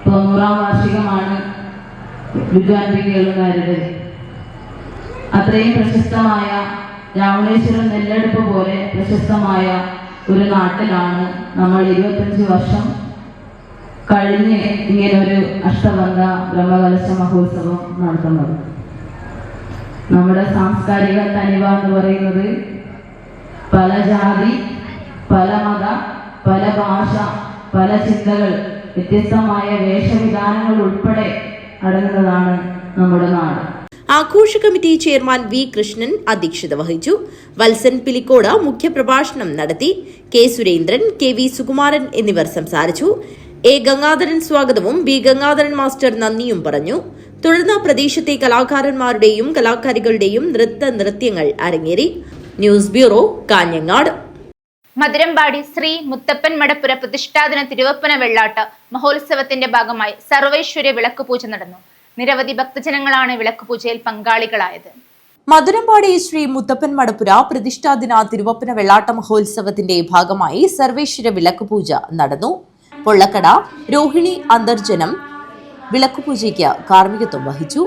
90-ാം വാർഷികമാണ് വിദ്വാൻ P. കേളുനായരുടെ. അത്രയും പ്രശസ്തമായ രാവണേശ്വരം നെല്ലെടുപ്പ് പോലെ പ്രശസ്തമായ ഒരു നാട്ടിലാണ് നമ്മൾ 25 വർഷം കഴിഞ്ഞ് ഇങ്ങനൊരു അഷ്ടബന്ധ ബ്രഹ്മകലശ മഹോത്സവം നടത്തുന്നത്. നമ്മുടെ സാംസ്കാരിക തനിവ എന്ന് പറയുന്നത് പല ജാതി, പല മത, പല ഭാഷ, പല ചിന്തകൾ വ്യത്യസ്തമായ വേഷവിധാനങ്ങൾ ഉൾപ്പെടെ അടങ്ങുന്നതാണ് നമ്മുടെ നാട്. ആഘോഷ കമ്മിറ്റി ചെയർമാൻ വി കൃഷ്ണൻ അധ്യക്ഷത വഹിച്ചു. വത്സൻ പിലിക്കോട് മുഖ്യപ്രഭാഷണം നടത്തി. K Surendran, K V Sukumaran എന്നിവർ സംസാരിച്ചു. എ ഗംഗാധരൻ സ്വാഗതവും ബി ഗംഗാധരൻ മാസ്റ്റർ നന്ദിയും പറഞ്ഞു. തുടർന്ന് പ്രദേശത്തെ കലാകാരന്മാരുടെയും കലാകാരികളുടെയും നൃത്യങ്ങൾ അരങ്ങേറി. News bureau, Kanhangad. മധുരമ്പാടി ശ്രീ മുത്തപ്പൻ മടപ്പുര പ്രതിഷ്ഠാദിന തിരുവപ്പന വെള്ളാട്ട് മഹോത്സവത്തിന്റെ ഭാഗമായി സർവൈശ്വര്യ വിളക്കുപൂജ നടന്നു. നിരവധി ഭക്തജനങ്ങളാണ് വിളക്കുപൂജയിൽ പങ്കാളികളായത്. മധുരമ്പാടി ശ്രീ മുത്തപ്പൻ മടപ്പുര പ്രതിഷ്ഠാദിന തിരുവപ്പന വെള്ളാട്ട മഹോത്സവത്തിന്റെ ഭാഗമായി സർവേശ്വര വിളക്കുപൂജ നടന്നു. പൊള്ളക്കട രോഹിണി അന്തർജനം വിളക്കുപൂജയ്ക്ക് കാർമ്മികത്വം വഹിച്ചു.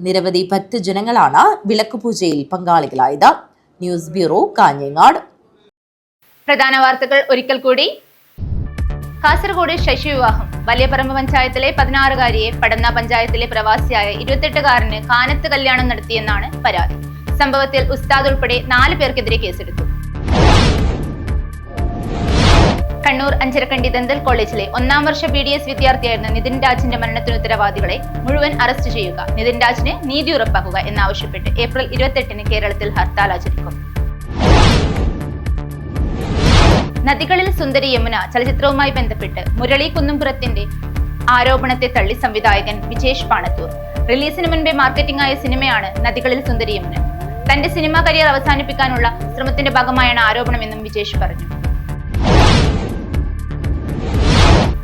നിരവധി ഭക്തജനങ്ങളാണ് വിളക്കുപൂജയിൽ പങ്കാളികളായത്. News bureau, Kanhangad. പ്രധാന വാർത്തകൾ ഒരിക്കൽ കൂടി. കാസർഗോഡ് ശൈശവിവാഹം. വലിയപറമ്പ് പഞ്ചായത്തിലെ 16-കാരിയെ പടന്ന പഞ്ചായത്തിലെ പ്രവാസിയായ 28-കാരന് കാനത്ത് കല്യാണം നടത്തിയെന്നാണ് പരാതി. സംഭവത്തിൽ ഉസ്താദ് ഉൾപ്പെടെ 4 പേർക്കെതിരെ കേസെടുത്തു. കണ്ണൂർ അഞ്ചരക്കണ്ടി ദന്തൽ കോളേജിലെ 1ാം വർഷ BDS വിദ്യാർത്ഥിയായിരുന്ന നിതിൻ രാജിന്റെ മരണത്തിന് ഉത്തരവാദികളെ മുഴുവൻ അറസ്റ്റ് ചെയ്യുക, നിതിൻ രാജിന് നീതി ഉറപ്പാക്കുക എന്നാവശ്യപ്പെട്ട് ഏപ്രിൽ 28-ന് കേരളത്തിൽ ഹർത്താൽ ആചരിക്കും. നദികളിൽ സുന്ദരി യമുന ചലച്ചിത്രവുമായി ബന്ധപ്പെട്ട് മുരളി കുന്നുംപുറത്തിന്റെ ആരോപണത്തെ തള്ളി സംവിധായകൻ വിജേഷ് പാണത്തൂർ. റിലീസിന് മുൻപേ മാർക്കറ്റിംഗ് ആയ സിനിമയാണ് നദികളിൽ സുന്ദരി യമുന. തന്റെ സിനിമാ കരിയർ അവസാനിപ്പിക്കാനുള്ള ശ്രമത്തിന്റെ ഭാഗമായാണ് ആരോപണമെന്നും വിജേഷ് പറഞ്ഞു.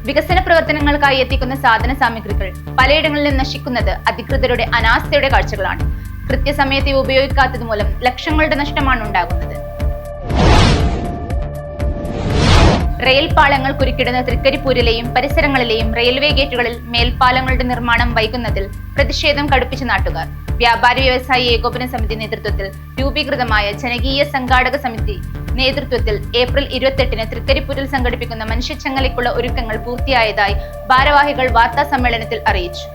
വികസന പ്രവർത്തനങ്ങൾക്കായി എത്തിക്കുന്ന സാധന സാമഗ്രികൾ പലയിടങ്ങളിലും നശിക്കുന്നത് അധികൃതരുടെ അനാസ്ഥയുടെ കാഴ്ചകളാണ്. കൃത്യസമയത്ത് ഇവ ഉപയോഗിക്കാത്തത് മൂലം ലക്ഷങ്ങളുടെ നഷ്ടമാണ് ഉണ്ടാകുന്നത്. റെയിൽ പാളങ്ങൾ കുരുക്കിടുന്ന തൃക്കരിപ്പൂരിലെയും പരിസരങ്ങളിലെയും റെയിൽവേ ഗേറ്റുകളിൽ മേൽപ്പാലങ്ങളുടെ നിർമ്മാണം വൈകുന്നതിൽ പ്രതിഷേധം കടുപ്പിച്ച നാട്ടുകാർ. വ്യാപാരി വ്യവസായി ഏകോപന സമിതി നേതൃത്വത്തിൽ രൂപീകൃതമായ ജനകീയ സംഘാടക സമിതി നേതൃത്വത്തിൽ ഏപ്രിൽ 28-ന് തൃക്കരിപ്പൂരിൽ സംഘടിപ്പിക്കുന്ന മനുഷ്യച്ചങ്ങലയ്ക്കുള്ള ഒരുക്കങ്ങൾ പൂർത്തിയായതായി ഭാരവാഹികൾ വാർത്താ സമ്മേളനത്തിൽ അറിയിച്ചു.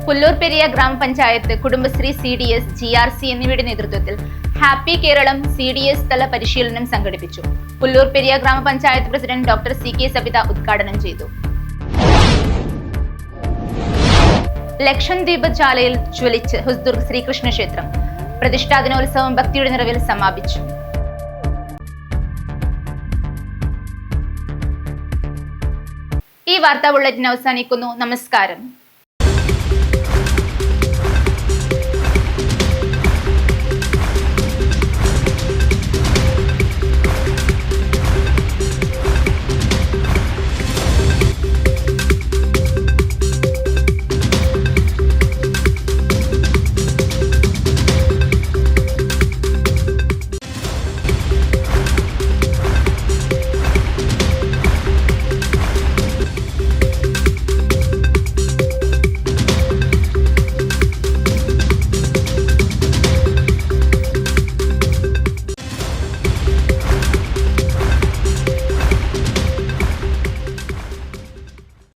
പുല്ലൂർ പെരിയ ഗ്രാമപഞ്ചായത്ത്, കുടുംബശ്രീ, CDS, GRC എന്നിവയുടെ നേതൃത്വത്തിൽ ഹാപ്പി കേരളം CDS തല പരിശീലനം സംഘടിപ്പിച്ചു. പുല്ലൂർ പെരിയ ഗ്രാമപഞ്ചായത്ത് പ്രസിഡന്റ് ഡോക്ടർ CK സബിത ഉദ്ഘാടനം ചെയ്തു. ലക്ഷദ്വീപ് ജാലയിൽ ജ്വലിച്ച് ഹുസ്ദുർഗ് ശ്രീകൃഷ്ണ ക്ഷേത്രം. പ്രതിഷ്ഠാദിനോത്സവം ഭക്തിയുടെ നിറവിൽ സമാപിച്ചു. ഈ വാർത്താ ബുള്ളറ്റിൻ അവസാനിക്കുന്നു. നമസ്കാരം.